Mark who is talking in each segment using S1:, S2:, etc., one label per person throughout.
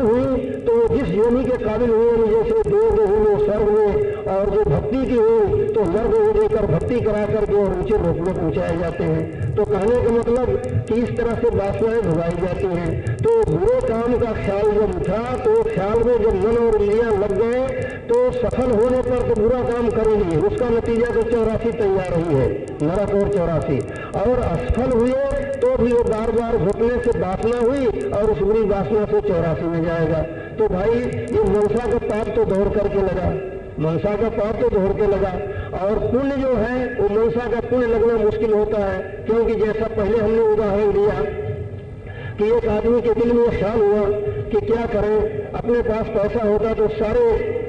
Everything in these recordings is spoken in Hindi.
S1: सफल हुई तो जिस योनि के काबिल हुए, जैसे देव हुए स्वर्ग में, और जो भक्ति की हुई तो नर्क में देकर भक्ति करा करके और ऊंचे रूप में पहुंचाए जाते हैं। तो कहने का मतलब कि इस तरह से वासनाएं भुगाई जाती हैं। तो बुरे काम का ख्याल जब उठा तो ख्याल में जब मन और इंद्रियां लग गए तो सफल होने पर तो बुरा काम कर ही नहीं, उसका नतीजा तो 84 तैयार ही है, नरक और 84। और असफल हुए तो भी वो बार बार घुटने से वासना हुई और उस बुरी वासना से 84 में जाएगा। तो भाई ये मनसा का पाप तो दौड़ करके लगा, मनसा का पाप तो दौड़ के लगा। और पुण्य जो है वो मनसा का पुण्य लगना मुश्किल होता है, क्योंकि जैसा पहले हमने उदाहरण दिया कि एक आदमी के दिल में ख्याल हुआ कि क्या करें, अपने पास पैसा होता तो सारे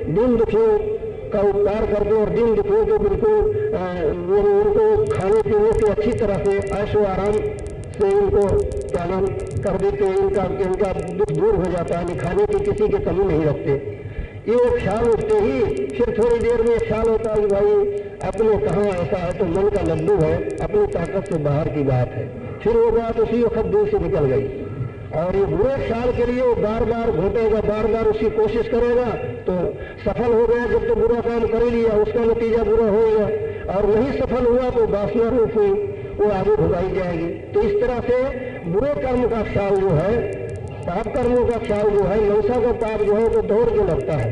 S1: दीन दुखियों का उपकार कर दो और दीन दुखियों को बिल्कुल उनको खाने पीने से अच्छी तरह से ऐशो आराम से इनको क्या नाम कर देते, इनका दुख दूर हो जाता है, खाने की किसी की कमी नहीं रखते। ये ख्याल उठते ही फिर थोड़ी देर में ख्याल होता है भाई अपने कहाँ ऐसा है, तो मन का लड्डू है, अपनी ताकत से बाहर की बात है। फिर वो बात उसी वक्त दिल से निकल गई और ये बुरे ख्याल के लिए वो बार बार घोटेगा, बार बार उसकी कोशिश करेगा तो सफल हो गया। जब तो बुरा काम कर लिया उसका नतीजा बुरा हो गया, और नहीं सफल हुआ तो वासना रूप हुई, वो आगे भुगाई जाएगी। तो इस तरह से बुरे कर्म का ख्याल जो है, पाप कर्मों का ख्याल जो है, मनसा का पाप जो है तो दौड़ के लगता है।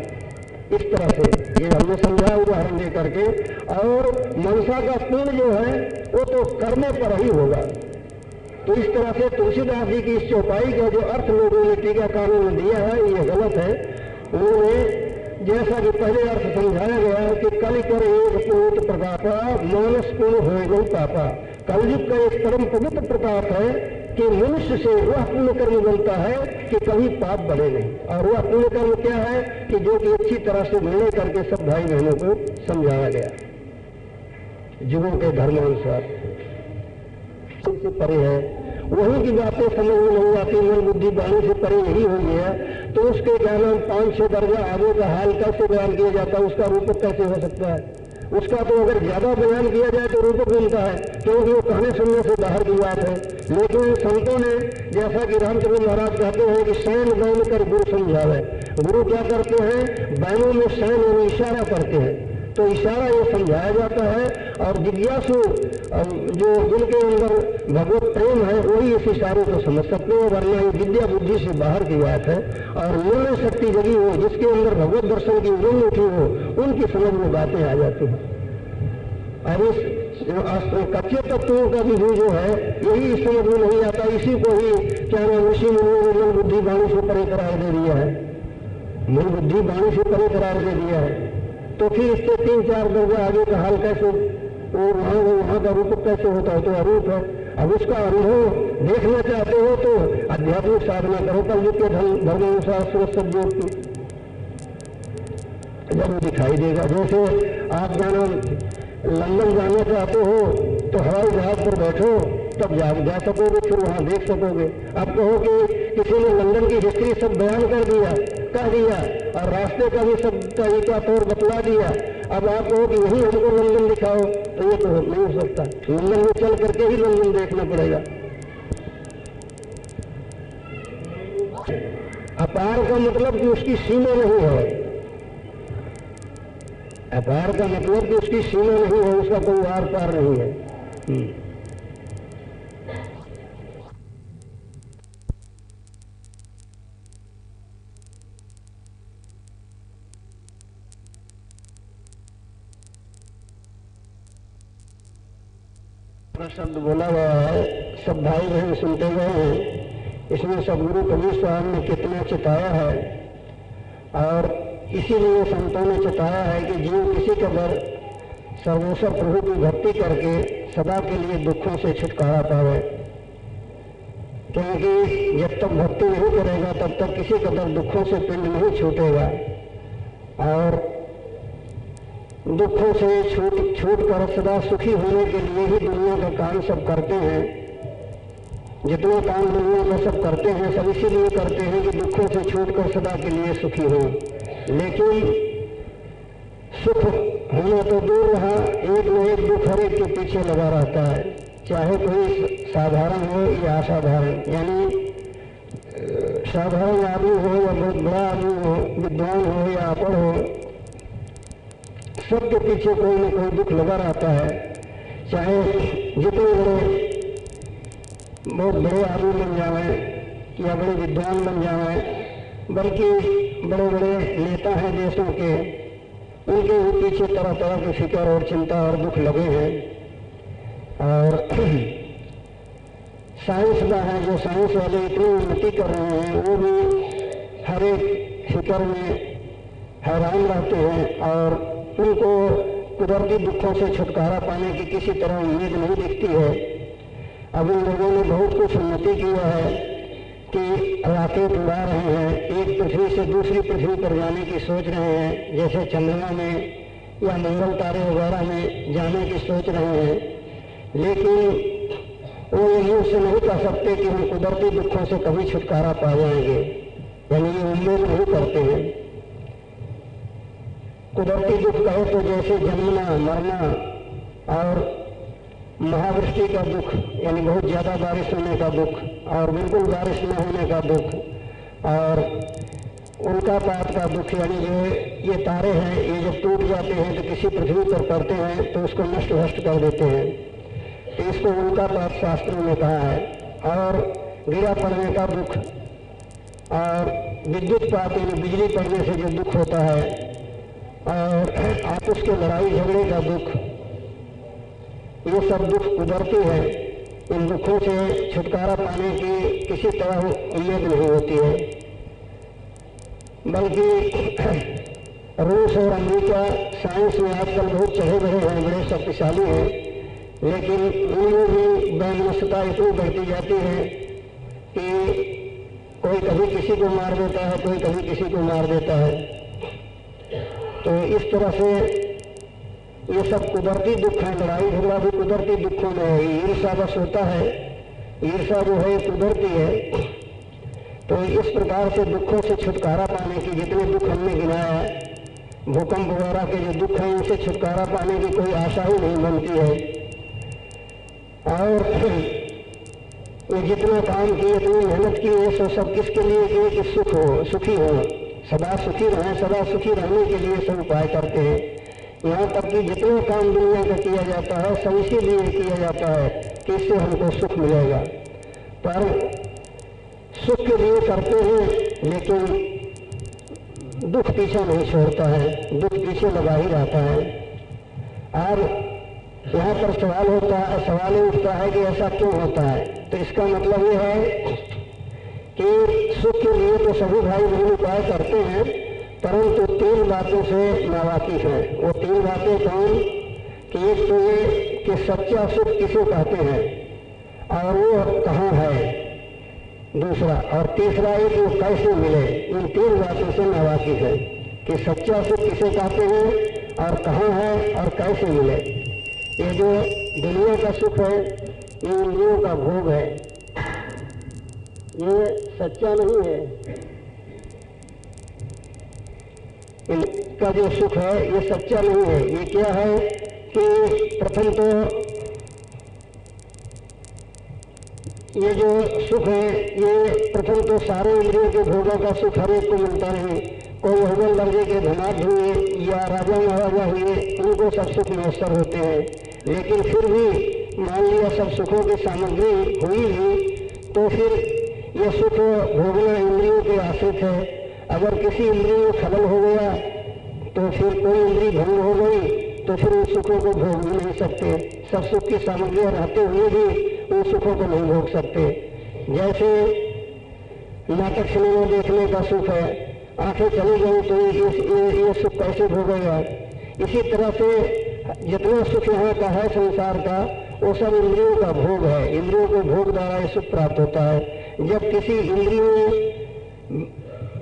S1: इस तरह से ये हमने समझा उदाहरण दे करके। और मनसा का पुण्य जो है वो तो करने पर ही होगा। तो इस तरह से तुलसीदास जी की इस चौपाई का जो अर्थ लोगों ने टीकाकारों ने दिया है ये गलत है। उन्होंने जैसा कि पहले अर्थ समझाया गया कि कल कर एक पुण्य प्रतापा मानस पुण्य हो नहीं पापा। कलयुग का एक परम पवित्र प्रताप है कि मनुष्य से वह पुण्य कर्म बनता है कि कभी पाप बढ़े नहीं। और वह पुण्य कर्म क्या है कि जो कि अच्छी तरह से निर्णय करके सब भाई बहनों को समझाया गया युगों के धर्मानुसार से परे है। वही की बातें समझ में नहीं आती, मन बुद्धि वाणी से परे यही हुई है। तो उसके क्या नाम 5-6 दर्जा आगे का हाल कैसे बयान किया जाता है, उसका रूपक कैसे हो सकता है? उसका तो अगर ज्यादा बयान किया जाए तो रूपक बनता है, क्योंकि वो कहने सुनने से बाहर की बात है। लेकिन संतों ने जैसा कि रामचंद्र महाराज कहते हैं कि सैन बैन कर गुरु समझावे। गुरु क्या करते हैं, बैनों में सैन यानी इशारा करते हैं, तो इशारा ये समझाया जाता है। और जिज्ञासु जो जिनके अंदर भगवत प्रेम है वही इस इशारे को समझ सकते हो, वरना ये विद्या बुद्धि से बाहर की बात है। और निर्णय शक्ति जगी हो, जिसके अंदर भगवत दर्शन की उमंग उठी हो, उनकी समझ में बातें आ जाती हैं। और इस कच्चे तत्वों का भी जो है यही इस समझ में नहीं आता। इसी को ही क्या नाम ऋषि मुनियों ने मन बुद्धि वाणी से परे करार दे दिया है, मन बुद्धि वाणी से परे करार दे दिया है। तो फिर इससे 3-4 दर्जा आगे का हाल कैसे, और वहां का रूप कैसे होता है? तो अरूप है। अब उसका अनुभव देखना चाहते हो तो आध्यात्मिक साधना करो, कलयुग के धर्मानुसार सुरक्षित योग की जब दिखाई देगा। जैसे आप जाना लंदन जाना चाहते हो तो हवाई जहाज पर बैठो तब जा सकोगे, फिर वहां देख सकोगे। अब कहो कि किसी ने लंदन की हिस्ट्री सब बयान कह दिया और रास्ते का भी सब तरीका तौर बतला दिया। अब आप कहो कि यही हमको लंदन दिखाओ, तो ये तो नहीं हो सकता। लंदन में चल करके ही लंदन देखना पड़ेगा। अपार का मतलब कि उसकी सीमा नहीं है, अपार का मतलब कि उसकी सीमा नहीं है, उसका कोई आर पार नहीं है। शब्द बोला गया है, सब भाई बहन सुनते गए हैं। इसमें सदगुरु कबीर साहब ने कितना चिताया है, और इसीलिए संतों ने चिताया है कि जीव किसी कदर सर्वेश्वर प्रभु की भक्ति करके सदा के लिए दुखों से छुटकारा पावे। क्योंकि जब तक भक्ति नहीं करेगा तब तक किसी कदर दुखों से पिंड नहीं छूटेगा। और दुखों से छूट कर सदा सुखी होने के लिए ही दुनिया का काम सब करते हैं। जितने काम दुनिया में सब करते हैं सब इसीलिए करते हैं कि दुखों से छूट कर सदा के लिए सुखी हो। लेकिन सुख होना तो दूर रहा, एक न एक दुख हर एक के पीछे लगा रहता है, चाहे कोई साधारण हो या असाधारण। यानी साधारण आदमी हो या बहुत बड़ा आदमी हो, विद्वान हो या अनपढ़ हो, सबके पीछे कोई न कोई दुख लगा रहता है। चाहे जितने बड़े बहुत बड़े आदमी बन जाएं या बड़े विद्वान बन जाएं, बल्कि बड़े बड़े नेता हैं देशों के, उनके भी पीछे तरह तरह की फिक्र और चिंता और दुख लगे हैं। और साइंसदान हैं, जो साइंस वाले इतनी उन्नति कर रहे हैं, वो भी हर एक फिक्र में हैरान रहते हैं और उनको कुदरती दुखों से छुटकारा पाने की किसी तरह उम्मीद नहीं दिखती है। अब इन लोगों ने बहुत कुछ उन्नति किया है कि रॉकेट उड़ा रहे हैं, एक पृथ्वी से दूसरी पृथ्वी पर जाने की सोच रहे हैं, जैसे चंद्रमा में या मंगल तारे वगैरह में जाने की सोच रहे हैं। लेकिन वो यही उससे नहीं कह सकते कि हम कुदरती दुखों से कभी छुटकारा पा जाएंगे, यानी ये उम्मीद नहीं करते हैं। कुदरती दुख कहे तो जैसे जन्मना, मरना और महावृष्टि का दुख, यानी बहुत ज़्यादा बारिश होने का दुख और बिल्कुल बारिश न होने का दुख, और उल्कापात का दुख, यानी जो ये तारे हैं ये जब टूट जाते हैं तो किसी पृथ्वी पर पड़ते हैं तो उसको नष्ट भ्रष्ट कर देते हैं, तो इसको उल्कापात शास्त्रों में कहा है। और गिरा पड़ने का दुख और विद्युत पात, यानी बिजली पड़ने से जो दुख होता है, और आपस के लड़ाई झगड़े का दुख, ये सब दुख कुदरती है। इन दुखों से छुटकारा पाने की किसी तरह उम्मीद नहीं होती है। बल्कि रूस और अमेरिका साइंस में आजकल बहुत चढ़े बढ़े हैं, बड़े शक्तिशाली हैं, लेकिन उनमें भी वैमनस्यता इतनी बढ़ती जाती है कि कोई कभी किसी को मार देता है, कोई कभी किसी को मार देता है। तो इस तरह से ये सब कुदरती दुख है। लड़ाई झगड़ा भी कुदरती दुखों में है। ईर्ष्या बस होता है, ईर्ष्या जो है कुदरती है। तो इस प्रकार से दुखों से छुटकारा पाने की, जितने दुख हमने गिनाया है, भूकंप वगैरह के जो दुख हैं, इनसे छुटकारा पाने की कोई आशा ही नहीं बनती है। और ये जितना काम किए, इतनी मेहनत की है, सो सब किसके लिए किए कि सुख हो, सुखी हो, सदा सुखी रहें। सदा सुखी रहने के लिए सब उपाय करते हैं। यहाँ तक कि जितना काम दुनिया का किया जाता है सब इसीलिए किया जाता है कि इससे हमको सुख मिलेगा। पर सुख के लिए करते हैं, लेकिन दुख पीछे नहीं छोड़ता है, दुख पीछे लगा ही रहता है। और यहाँ पर सवाल ये उठता है कि ऐसा क्यों होता है। तो इसका मतलब ये है कि सुख के लिए तो सभी भाई बहन उपाय करते हैं, परंतु 3 बातों से नावाकिफ हैं। वो 3 बातें कौन कि एक तो ये कि सच्चा सुख किसे कहते हैं और वो कहाँ है, दूसरा, और तीसरा ये कि वो कैसे मिले। इन 3 बातों से नावाकिफ है कि सच्चा सुख किसे कहते हैं और कहाँ है और कैसे मिले। ये जो दुनिया का सुख है ये इंद्रियों का भोग है, ये सच्चा नहीं है। इनका जो सुख है ये सच्चा नहीं है। ये क्या है कि प्रथम तो ये जो सुख है ये प्रथम तो सारे इंद्रियों के भोगों का सुख हर एक को मिलता नहीं। कोई अव्वल दर्जे के धनाढ्य हुए या राजा महाराजा हुए, उनको सब सुख मयसर होते हैं। लेकिन फिर भी मान लिया सब सुखों की सामग्री हुई भी, तो फिर यह सुख भोगना इंद्रियों के आश्रित है। अगर किसी इंद्रिय में खलल हो गया तो फिर कोई इंद्रिय भंग हो गई तो फिर उन सुखों को भोग भी नहीं सकते। सब सुख की सामग्रियां रहते हुए भी उन सुखों को नहीं भोग सकते। जैसे नाटक सिनेमा देखने का सुख है, आंखें चली गई तो ये सुख कैसे भोगेगा। इसी तरह से जितना सुख यहाँ का है संसार का, वो सब इंद्रियों का भोग है। इंद्रियों को भोग द्वारा ये सुख प्राप्त होता है। जब किसी इंद्रिय में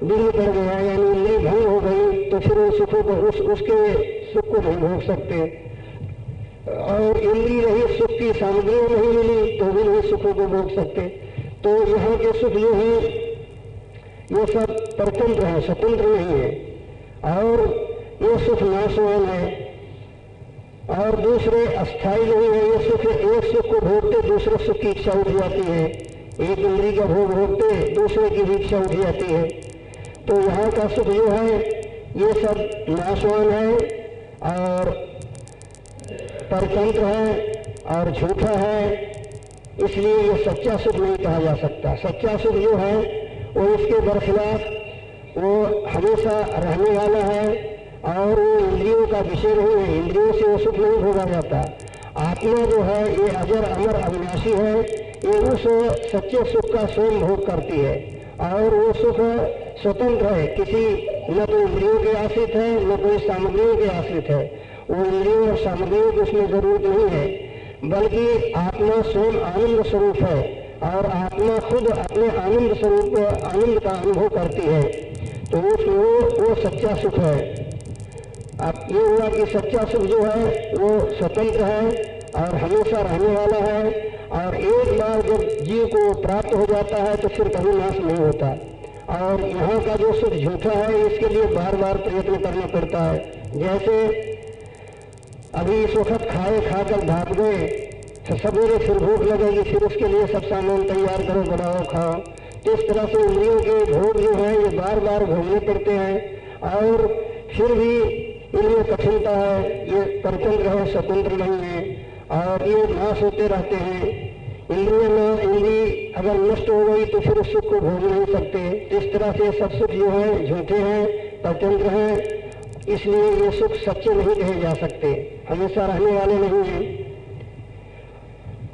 S1: विघ्न पड़ गया यानी इंद्रिय भंग हो गई तो फिर उन सुखों को उसके सुख को नहीं भोग सकते। और इंद्रिय रही सुख की सामग्रियां नहीं मिली तो भी नहीं सुखों को भोग सकते। तो यहाँ के सुख जो है ये सब परतंत्र है, स्वतंत्र नहीं है। और ये सुख नाशवान है। और दूसरे अस्थायी नहीं है। ये सुख, एक सुख को भोगते दूसरे सुख की इच्छा उठ जाती है। एक इंद्री का भोग भोगते दूसरे की भी इच्छा उठ जाती है। तो यहाँ का सुख जो है ये सब नाशवान है और परतंत्र है और झूठा है, इसलिए ये सच्चा सुख नहीं कहा जा सकता। सच्चा सुख जो है वो इसके बरखिलाफ वो हमेशा रहने वाला है और वो इंद्रियों का विषय नहीं है, इंद्रियों से वो सुख नहीं भोगा जाता। आत्मा जो है ये अजर अमर अविनाशी है, ये उस सच्चे सुख का स्वयं भोग करती है और वो सुख स्वतंत्र है, किसी न तो इंद्रियों के आश्रित है न कोई सामग्रियों के आश्रित है। वो इंद्रियों और सामग्रियों की उसमें जरूरत नहीं है, बल्कि आत्मा स्वयं आनंद स्वरूप है और आत्मा खुद अपने आनंद स्वरूप आनंद का अनुभव करती है। तो वो सच्चा सुख है। अब ये हुआ कि सच्चा सुख जो है वो स्वतंत्र है और हमेशा रहने वाला है और एक बार जब जीव को प्राप्त हो जाता है तो फिर कभी नाश नहीं होता। और यहाँ का जो सुख झूठा है इसके लिए बार बार प्रयत्न करना पड़ता है। जैसे अभी इस वक्त खाए खाकर भाग गए तो सवेरे फिर भूख लगेगी, फिर उसके लिए सब सामान तैयार करो, बनाओ, खाओ। तो इस तरह से इंद्रियों के भोग जो है ये बार बार भोगने पड़ते हैं और फिर भी इनमें कठिनता है, ये परतंत्र है, स्वतंत्र नहीं है और ये नाश होते रहते हैं। इंद्री अगर नष्ट हो गई तो फिर उस सुख को भोग नहीं सकते। इस तरह से सब सुख जो है झूठे हैं, परतंत्र हैं, इसलिए ये सुख सच्चे नहीं कहे जा सकते, हमेशा रहने वाले नहीं हैं।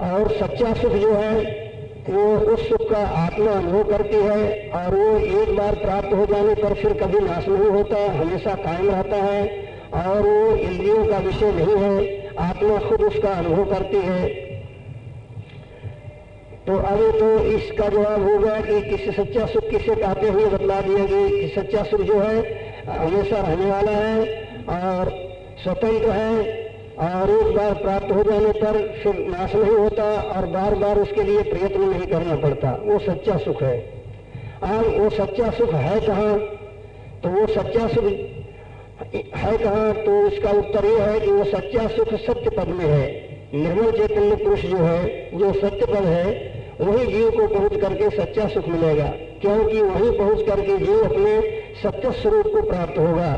S1: और सच्चा सुख जो है वो उस सुख का आत्मा अनुभव करती है और वो एक बार प्राप्त हो जाने पर फिर कभी नाश नहीं होता, हमेशा कायम रहता है और वो इंद्रियों का विषय नहीं है, आत्मा खुद उसका अनुभव करती है। तो अभी तो इसका जवाब होगा कि किसी सच्चा सुख किसे कहते हुए बतला दिया कि सच्चा सुख जो है हमेशा रहने वाला है और स्वतंत्र है और एक बार प्राप्त हो जाने पर फिर नाश नहीं होता और बार बार उसके लिए प्रयत्न नहीं करना पड़ता, वो सच्चा सुख है। अब वो सच्चा सुख है कहाँ? तो वो सच्चा सुख है कहाँ? तो इसका उत्तर ये है कि वो सच्चा सुख सत्य पद में है। निर्मल चैतन्य पुरुष जो है, जो सत्य पद है, वही जीव को पहुंच करके सच्चा सुख मिलेगा, क्योंकि वहीं पहुंच करके जीव अपने सत्य स्वरूप को प्राप्त होगा।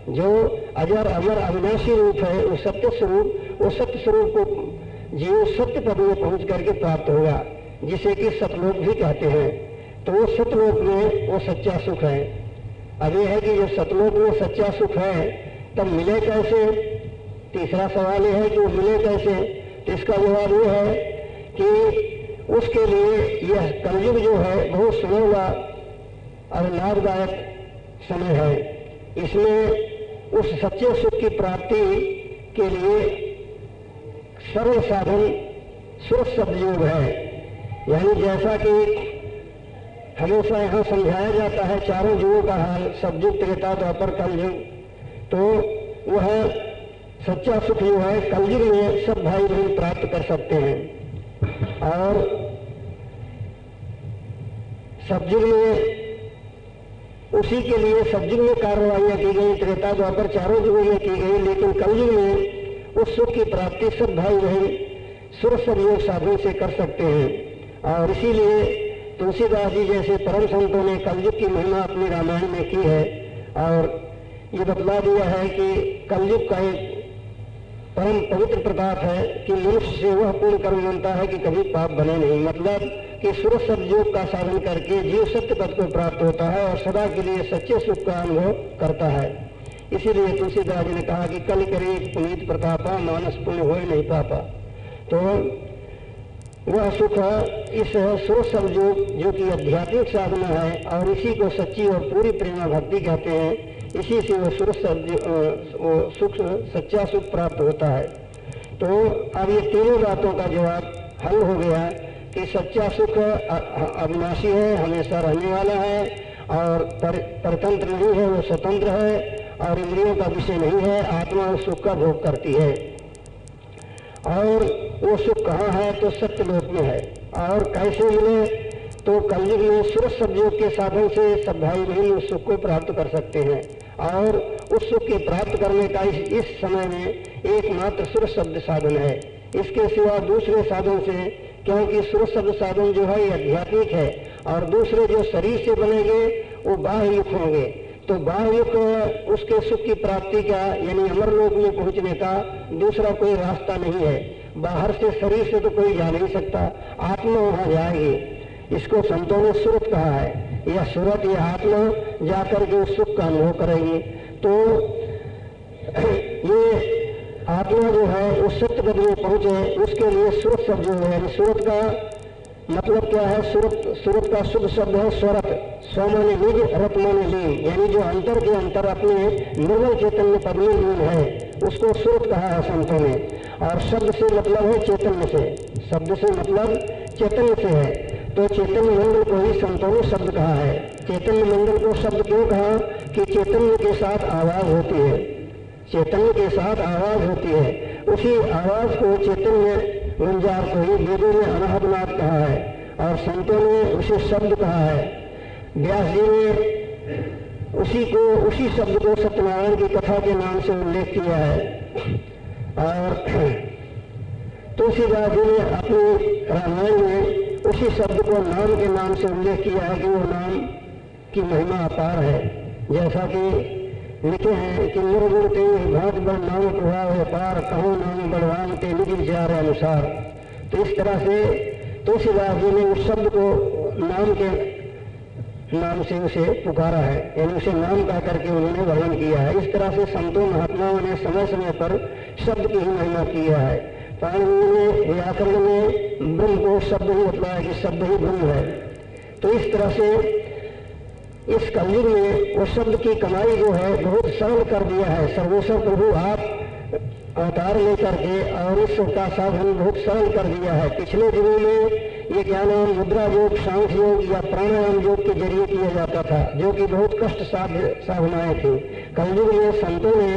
S1: जो अजर अमर अविनाशी रूप है वो सत्य स्वरूप, वो सत्य स्वरूप को जीव सत्य पद में पहुंच करके प्राप्त होगा, जिसे कि सतलोक भी कहते हैं। तो वो सतलोक में वो सच्चा सुख है। अब ये है कि जब सतलोक में सच्चा सुख है तब मिले कैसे? तीसरा सवाल यह है कि वो मिले कैसे? तो इसका जवाब ये है कि उसके लिए यह कलयुग जो है बहुत सुनहरा और लाभदायक समय है। इसमें उस सच्चे सुख की प्राप्ति के लिए सरल साधन सुरस सदयोग है। यानी जैसा कि हमेशा यहाँ समझाया जाता है चारों युगों का हाल, सतयुग, त्रेता, द्वापर, कलयुग, तो वह सच्चा सुख जो है कलयुग में सब भाई बहन प्राप्त कर सकते हैं। और सतयुग में उसी के लिए सतयुग में कार्रवाइयां की गई, त्रेता, द्वापर, चारों युगों में की गई, लेकिन कलयुग में उस सुख की प्राप्ति सब भाई बहन सुरस सदयोग साधन से कर सकते हैं। और इसीलिए तुलसीदास जी जैसे परम संतों ने कलयुग की महिमा अपनी रामायण में की है और ये बतला दिया है कि कलयुग का एक परम पवित्र प्रताप है कि मनुष्य से वह पूर्ण कर्म बनता है कि कभी पाप बने नहीं। मतलब कि सुरस सदयोग का साधन करके जीव सत्य पद को प्राप्त होता है और सदा के लिए सच्चे सुख का अनुभव करता है। इसीलिए तुलसीदास जी ने कहा कि कल करे पुनीत प्रतापा, मानस पुण्य होए नहीं पापा। तो वह सुख इस सुरस सदयोग जो कि आध्यात्मिक साधना है और इसी को सच्ची और पूरी प्रेमा भक्ति कहते हैं, इसी से वो सुख सच्चा सुख प्राप्त होता है। तो अब ये तीनों बातों का जवाब हल हो गया कि सच्चा सुख अविनाशी है, हमेशा रहने वाला है और परतंत्र नहीं है, वो स्वतंत्र है और इंद्रियों का विषय नहीं है, आत्मा उस सुख का भोग करती है। और वो सुख कहाँ है? तो सत्यलोक में है। और कैसे मिले? तो कलयुग में सुरस सदयोग के साधन से सब भाई बहन उस सुख को प्राप्त कर सकते हैं और उस सुख के प्राप्त करने का इस समय में एकमात्र सुरस शब्द साधन है। इसके सिवा दूसरे साधन से, क्योंकि सुरत शब्द साधन जो है ये आध्यात्मिक है और दूसरे जो शरीर से बनेंगे वो बाह्य युक्त होंगे। तो बाह्य युक्त उसके सुख की प्राप्ति का यानी अमरलोक में पहुंचने का दूसरा कोई रास्ता नहीं है। बाहर से शरीर से तो कोई जा नहीं सकता, आत्मा वहां जाएगी। इसको संतों ने सुरत कहा है। यह सुरत, यह आत्मा जाकर के उस सुख का अनुभव करेगी। तो ये आत्मा जो है उस सत्य पद में पहुंचे, उसके लिए सुरत शब्द जो है, सुरत का मतलब क्या है? सुरत का शुद्ध शब्द है स्वरत। स्व माने निज, रत माने लीन, यानी जो अंतर के अंतर अपने निर्मल चैतन्य पद में लीन है, उसको सुरत कहा है संतों ने। और शब्द से मतलब है चैतन्य से, शब्द से मतलब चैतन्य से है। तो चैतन्य मंडल को ही संतों ने शब्द कहा है। चैतन्य मंडल को शब्द क्यों कहा? कि चैतन्य के साथ आवाज होती है, चैतन्य के साथ आवाज होती है। उसी आवाज को चैतन्य गुंजार को ही वेदों में अनाहतनाद कहा है और संतों ने उसे शब्द कहा है। व्यास जी ने उसी शब्द को सत्यनारायण की कथा के नाम से उल्लेख किया है। और तुलसीदास जी ने अपनी रामायण में उसी शब्द को नाम के नाम से उल्लेख किया है कि वो नाम की महिमा अपार है। जैसा कि लिखे हैं कि निर्गुण ते भांत बल नाम प्रभाव अपार, कहो नाम बलवान ते निज विचार अनुसार। तो इस तरह से तुलसीदास जी ने उस शब्द को नाम से उसे पुकारा है, यानी उसे नाम कह करके उन्होंने वर्णन किया है। इस तरह से संतों महात्माओं ने समय समय पर शब्द की ही महिमा किया है। पाणिनि ने व्याकरण में ब्रह्म को शब्द ही बतलाया कि शब्द ही ब्रह्म है। तो इस तरह से इस कलयुग में वो शब्द की कमाई जो है बहुत सरल कर दिया है। सर्वेश्वर प्रभु आप अवतार लेकर के और इस का साधन बहुत सरल कर दिया है। पिछले दिनों में ये क्या नाम मुद्रा योग, सांख्य योग या प्राणायाम योग के जरिए किया जाता था, जो कि बहुत कष्ट साधनाएं थी। कलयुग में संतों ने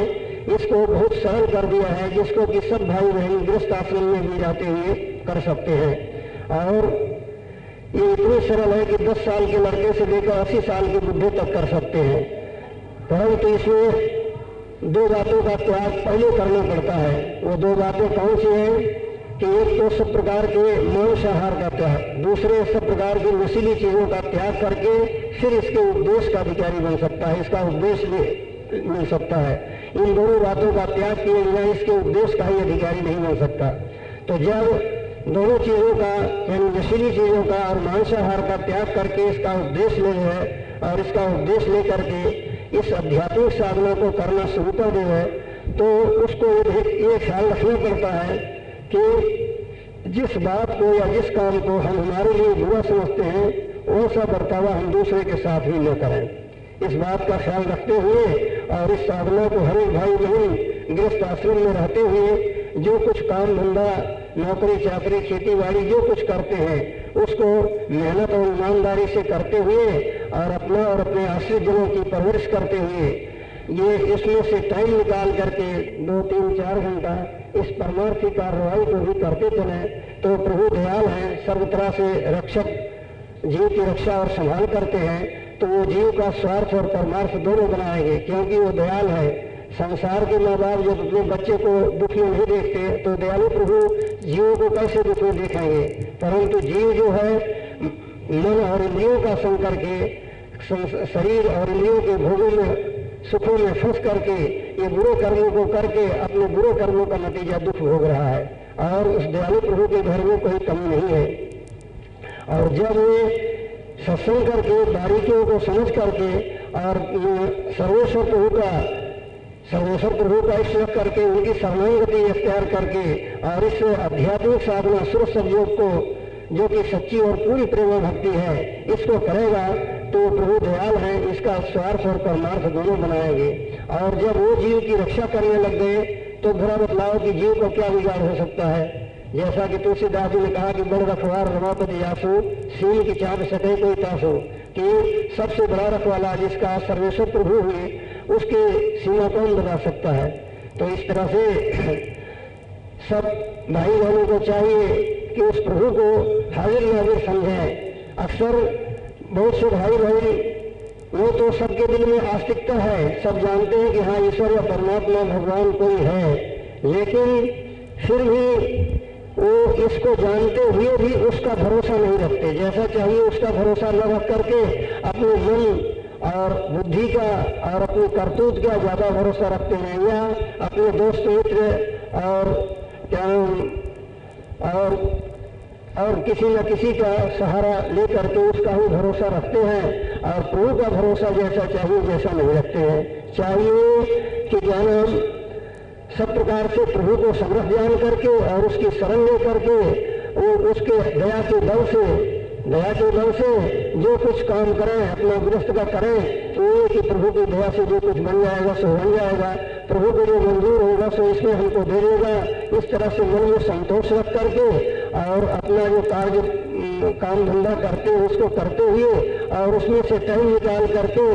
S1: इसको बहुत सरल कर दिया है, जिसको कि सब भाई बहन गृहस्थ आश्रम में भी रहते हुए कर सकते हैं। और ये इतनी सरल है कि 10 साल के लड़के से लेकर 80 साल के बुढ़े तक कर सकते हैं। परंतु इसमें 2 बातों का त्याग पहले करना पड़ता है। वो 2 बातें कौन सी हैं? कि एक तो सब प्रकार के मांसाहार का त्याग, दूसरे सब प्रकार की नशीली चीजों का त्याग करके फिर इसके उपदेश का अधिकारी बन सकता है, इसका उपदेश मिल सकता है। इन दोनों बातों का त्याग किए बिना इसके उपदेश का ही अधिकारी नहीं बन सकता। तो जब दोनों चीजों का यानी नशीली चीजों का और मांसाहार का त्याग करके इसका उपदेश ले है और इसका उपदेश लेकर के इस आध्यात्मिक साधना को करना शुरू कर दे है, तो उसको ये ख्याल रखना पड़ता है कि जिस बात को या जिस काम को हम हमारे लिए बुरा समझते हैं वैसा बर्तावा हम दूसरे के साथ ही न करें। इस बात का ख्याल रखते हुए और इस साधना को हर एक भाई बहन गृहस्थ आश्रम में रहते हुए जो कुछ काम धंधा, नौकरी चाकरी, खेती बाड़ी जो कुछ करते हैं उसको मेहनत और ईमानदारी से करते हुए और अपना और अपने आश्रित जनों की परवरिश करते हुए ये इसमें से टाइम निकाल करके 2, 3, 4 घंटा इस परमार्थी कार्रवाई को भी करते चले तो प्रभु दयाल हैं, सर्व तरह से रक्षक जीव की रक्षा और संभाल करते हैं। तो वो जीव का स्वार्थ और परमार्थ दोनों बनाएंगे, क्योंकि वो दयाल है। संसार के माँ बाप जब अपने बच्चे को दुख में नहीं देखते तो दयालु प्रभु जीवों को कैसे दुख में देखेंगे। परंतु जीव जो है मन और इंद्रियों का संग करके शरीर और इंद्रियों के भोगों में सुखों में फंस करके ये बुरे कर्मों को करके अपने बुरे कर्मों का नतीजा दुख भोग रहा है। और उस दयालु प्रभु के घर में कोई कमी नहीं है। और जब वे सत्संग करके बारीकियों को समझ करके और सर्वेश्वर प्रभु का इश्क करके उनकी शरणागति अख्तियार करके और इस आध्यात्मिक साधना सुर संयोग को जो कि सच्ची और पूरी प्रेम भक्ति है इसको करेगा तो प्रभु दयाल है, इसका स्वार्थ और परमार्थ दोनों बनाएंगे। और जब वो जीव की रक्षा करने लग गए तो बुरा बतलाओ कि जीव को क्या बिगाड़ हो सकता है। जैसा कि तुलसीदास जी ने कहा कि बड़ रखवार रमापति यासु सील की चाँद सके कोई तासो, कि सबसे बड़ा रखवाला जिसका सर्वेश्वर प्रभु हुए उसके सीमा कौन बता सकता है। तो इस तरह से सब भाई बहनों को चाहिए कि उस प्रभु को हाजिर नाजिर समझें। अक्सर बहुत से भाई बहन वो तो सबके दिल में आस्तिकता है, सब जानते हैं कि हाँ ईश्वर या परमात्मा भगवान कोई है, लेकिन फिर भी वो इसको जानते हुए भी उसका भरोसा नहीं रखते, जैसा चाहिए उसका भरोसा न रख करके अपने मन और बुद्धि का और अपनी करतूत का ज्यादा भरोसा रखते हैं, या अपने दोस्त मित्र और क्या और किसी न किसी का सहारा लेकर के उसका ही भरोसा रखते हैं, और प्रभु का भरोसा जैसा चाहिए वैसा नहीं रखते हैं। चाहिए कि क्या नाम सब प्रकार से प्रभु को समर्थ जान करके और उसकी शरण ले करके वो उसके दया के बल से जो कुछ काम करें अपना गृहस्थ का करें, तो ये कि प्रभु की दया से जो कुछ बन जाएगा सो बन जाएगा, प्रभु को जो मंजूर होगा सो इसमें हमको दे देगा। इस तरह से मन में संतोष रख करके और अपना जो कार्य काम धंधा करते हैं उसको करते हुए और उसमें से टाइम निकाल करके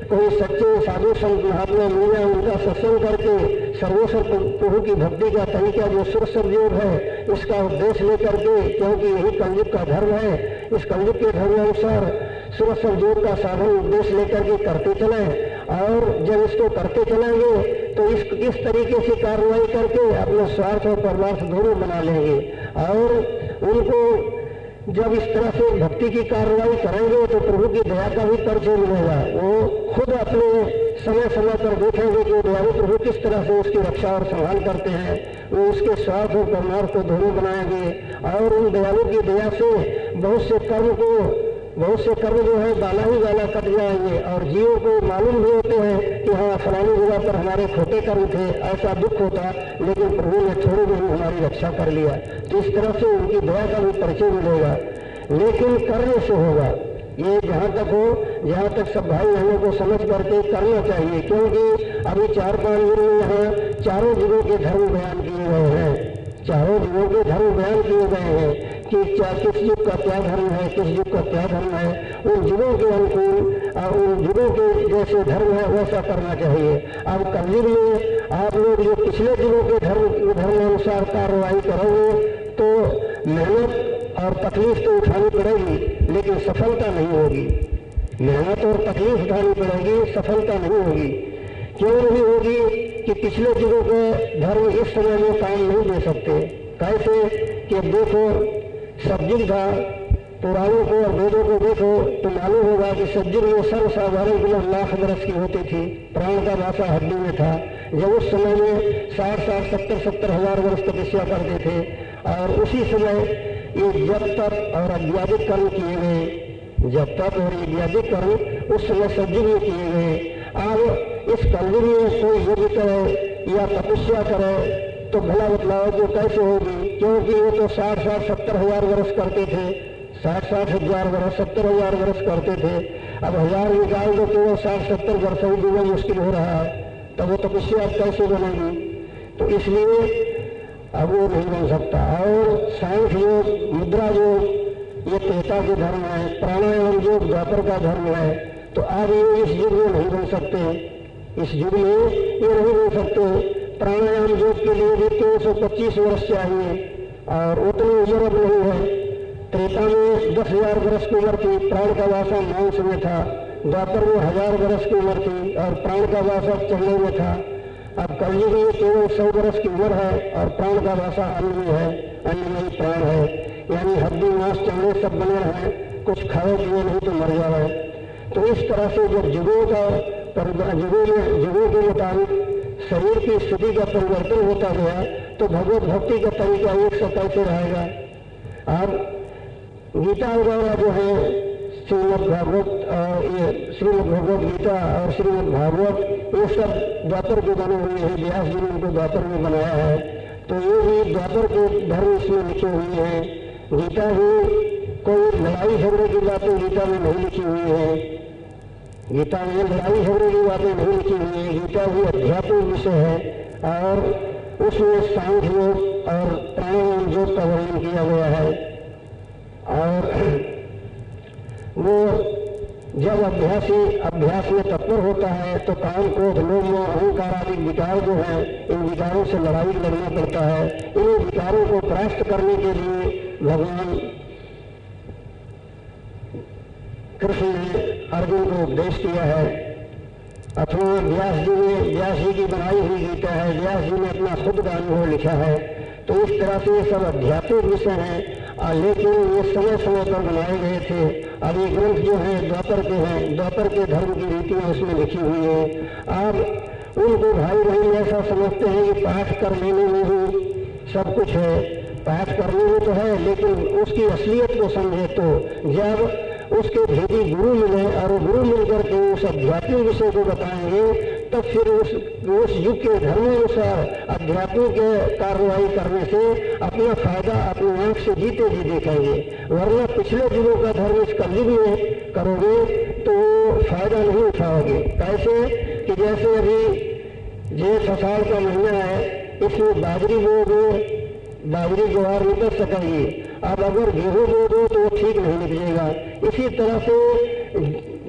S1: कोई सच्चे साधु संत महात्मा मिल जाए, उनका सत्संग करके सर्वोत्तर प्रभु की भक्ति का तरीका जो सुरसर योग है इसका उपदेश लेकर के, क्योंकि यही कलयुग का धर्म है, इस कलयुग के धर्मानुसार सुरसर योग का साधन उपदेश लेकर के करते चले, और जब इसको करते चलेंगे तो इस तरीके से कार्रवाई करके अपना स्वार्थ और परमार्थ दोनों बना लेंगे। और उनको जब इस तरह से भक्ति की कार्रवाई करेंगे तो प्रभु की दया का भी परिचय मिलेगा। वो खुद अपने समय समय पर देखेंगे कि दयालु प्रभु किस तरह से उसकी रक्षा और संभाल करते हैं, वो उसके स्वार्थ और परमार्थ को दोनों बनाएंगे, और उन दयालु की दया से बहुत से कर्म जो है गाला ही गाला कट जाएंगे, और जीवों को मालूम भी होते हैं कि हाँ फलानी जगह पर हमारे खोटे कर्म थे, ऐसा दुख होता, लेकिन प्रभु ने थोड़ी देर हमारी रक्षा कर लिया। तो इस तरह से उनकी दया का भी परिचय मिलेगा, लेकिन करने से होगा। ये जहाँ तक सब भाई बहनों को समझ करके करना चाहिए, क्योंकि अभी 4-5 दिन में यहाँ चारों युगों के धर्म बयान किए गए हैं, चारों युगों के धर्म बयान किए गए हैं कि क्या किस युग का क्या धर्म है, किस युग का क्या धर्म है। उन युगों के अनुकूल और उन युगों के जैसे धर्म है वैसा करना चाहिए। अब कलयुग में आप लोग जो पिछले युगों के धर्मानुसार कार्रवाई करोगे तो मेहनत और तकलीफ तो उठानी पड़ेगी, लेकिन सफलता नहीं होगी। मेहनत और तकलीफ उठानी पड़ेगी, सफलता नहीं होगी। क्यों नहीं होगी? कि पिछले युगों के धर्म इस समय में काम नहीं दे सकते। कैसे कि देखो सतयुग था, पुराणों को और वेदों को देखो तो मालूम होगा कि सतयुग में सर्वसाधारण गुना लाख बरस की होती थी, प्राण का भाषा हड्डी में था। जब उस समय में 60 70 हजार वर्ष तपस्या करते थे, और उसी समय ये जब तक और अज्ञादिक कर्म किए गए, जब तक और अज्ञादिक कर्म उस समय सतयुग में किए गए। अब इस कलयुग में कोई यज्ञ करे या तपस्या करे तो भला बतलाओ जो कैसे होगी, क्योंकि वो तो 60 70 हजार वर्ष करते थे, 60 हजार वर्ष 70 हजार वर्ष करते थे। अब 1000 निकाल दो केवल 60 70 वर्ष ही जीना मुश्किल हो रहा है, तो वो तपस्या अब कैसे बनेगी? तो इसलिए अब वो नहीं बन सकता। और सांख्य योग, मुद्रा योग ये त्रेता के धर्म है, प्राणायाम योग द्वापर का धर्म है, तो अब ये इस युग में नहीं बन सकते, इस युग में ये नहीं बन सकते। प्राणायाम योग के लिए भी 325 वर्ष चाहिए, और उतनी उम्र अब नहीं है। त्रेता में 10,000 वर्ष की उम्र थी, प्राण का वासा मांस में था। द्वापर में 1000 वर्ष की उम्र थी और प्राण का वासा चलने में था। अब कलयुग में केवल 100 वर्ष की उम्र है और प्राण का भाषा अन्न में है, अन्न में ही प्राण है, यानी हड्डी मांस चमड़े सब बने हैं, कुछ खाए पिए नहीं तो मर जाए। तो इस तरह से जब युगों के मुताबिक शरीर की स्थिति का परिवर्तन होता गया तो भगवत भक्ति का तरीका एक सा कैसे रहेगा। अब गीता वगैरह जो है श्रीमद् भगवत गीता और श्रीमद् भागवत ये सब द्वापर के बने हुए हैं, व्यास जी ने उनको द्वापर में बनाया है, तो ये भी द्वापर के धर्म इसमें लिखे हुए हैं। गीता भी कोई लड़ाई झगड़े की बातें गीता में नहीं लिखी हुई है, गीता में लड़ाई झगड़े की बातें नहीं लिखी हुई है। गीता भी अध्यात्मिक विषय है और उसमें सांख्य योग और प्राणायाम योग का वर्णन किया गया है। और वो जब अभ्यास में तत्पर होता है तो काम, क्रोध, लोभ, मोह, अहंकार आदि विकार जो है, इन विकारों से लड़ाई लड़ना पड़ता है। इन विकारों को परास्त करने के लिए भगवान कृष्ण ने अर्जुन को उपदेश किया है, अथवा व्यास जी की बनाई हुई गीता है, व्यास जी ने अपना खुद का अनुभव लिखा है। तो इस तरह से ये सब आध्यात्मिक विषय हैं, लेकिन ये समय समय पर बनाए गए थे। अब ये ग्रंथ जो है द्वापर के हैं, द्वापर के धर्म की रीतियाँ उसमें लिखी हुई है। अब उनको भाई बहन ऐसा समझते हैं कि पाठ कर लेने में ही सब कुछ है, पाठ करने में तो है, लेकिन उसकी असलियत को समझे तो जब उसके भेदी गुरु मिले और गुरु मिलकर के उस आध्यात्मिक विषय को बताएंगे, तब फिर उस युग के धर्मानुसार आध्यात्मिक कार्रवाई करने से अपना फायदा अपनी आंख से जीते जी देखेंगे। वरना पिछले युगों का धर्म इस कलयुग में करोगे तो फायदा नहीं उठाओगे। कैसे कि जैसे अभी जेठ आषाढ़ का महीना है, इसमें बाजरी बोओगे, बाजरी ज्वार निकल सकेगी। अब अगर गेहूं बो दो तो वो ठीक नहीं निकलेगा। इसी तरह से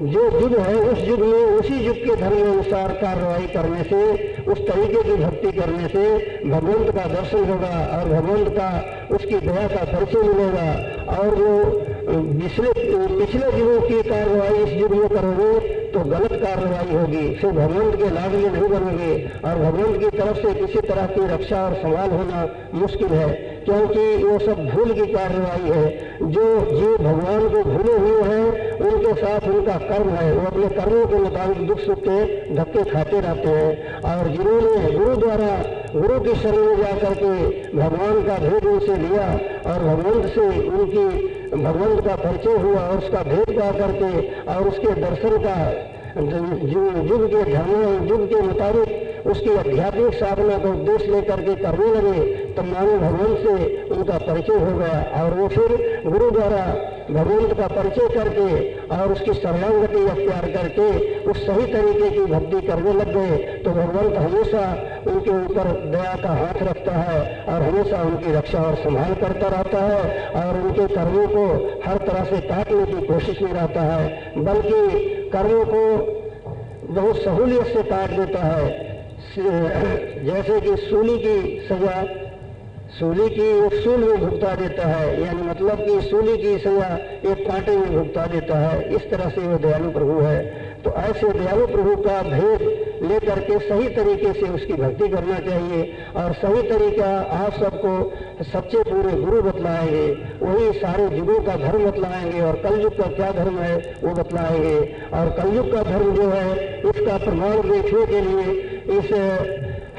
S1: जो युग है उस युग में उसी युग के धर्म अनुसार कार्रवाई करने से, उस तरीके की भक्ति करने से भगवंत का दर्शन होगा और भगवंत का उसकी दया का परिचय मिलेगा। और जो पिछले युगों की कार्रवाई इस युग में करोगे तो गलत कार्रवाई होगी, फिर भगवंत के लाडले नहीं बनोगे और भगवंत की तरफ से किसी तरह की रक्षा और संभाल होना मुश्किल है, क्योंकि वो सब भूल की कार्रवाई है। जो जीव भगवान को भूले हुए हैं उनके साथ उनका कर्म है, वो अपने कर्मों के मुताबिक दुख सुख के धक्के खाते रहते हैं। और जिन्होंने गुरु द्वारा गुरु की शरण में जाकर के भगवान का भेद उनसे लिया और भगवंत से उनकी भगवंत का परिचय हुआ और उसका भेद पा करके और उसके दर्शन का युग के धर्म युग के मुताबिक उसकी आध्यात्मिक साधना का उद्देश्य लेकर के करने लगे, तब मानो भगवान से उनका परिचय हो गया और वो फिर गुरु द्वारा भगवंत का परिचय करके और उसकी शरणागति अख्तियार करके उस सही तरीके की भक्ति करने लग गए। तो भगवंत हमेशा उनके ऊपर दया का हाथ रखता है और हमेशा उनकी रक्षा और संभाल करता रहता है और उनके कर्मों को हर तरह से काटने की कोशिश में रहता है, बल्कि कर्मों को बहुत सहूलियत से काट देता है। जैसे कि सूली की सजा, सूली की एक सूल में भुगता देता है, यानी मतलब कि सूली की सजा एक कांटे में भुगता देता है। इस तरह से वो दयालु प्रभु है। तो ऐसे दयालु प्रभु का भेद लेकर के सही तरीके से उसकी भक्ति करना चाहिए और सही तरीका आप सबको सच्चे पूरे गुरु बतलाएंगे, वही सारे युगों का धर्म बतलाएंगे और कलयुग का क्या धर्म है वो बतलाएंगे। और कलयुग का धर्म जो है इसका प्रमाण देखने के लिए इस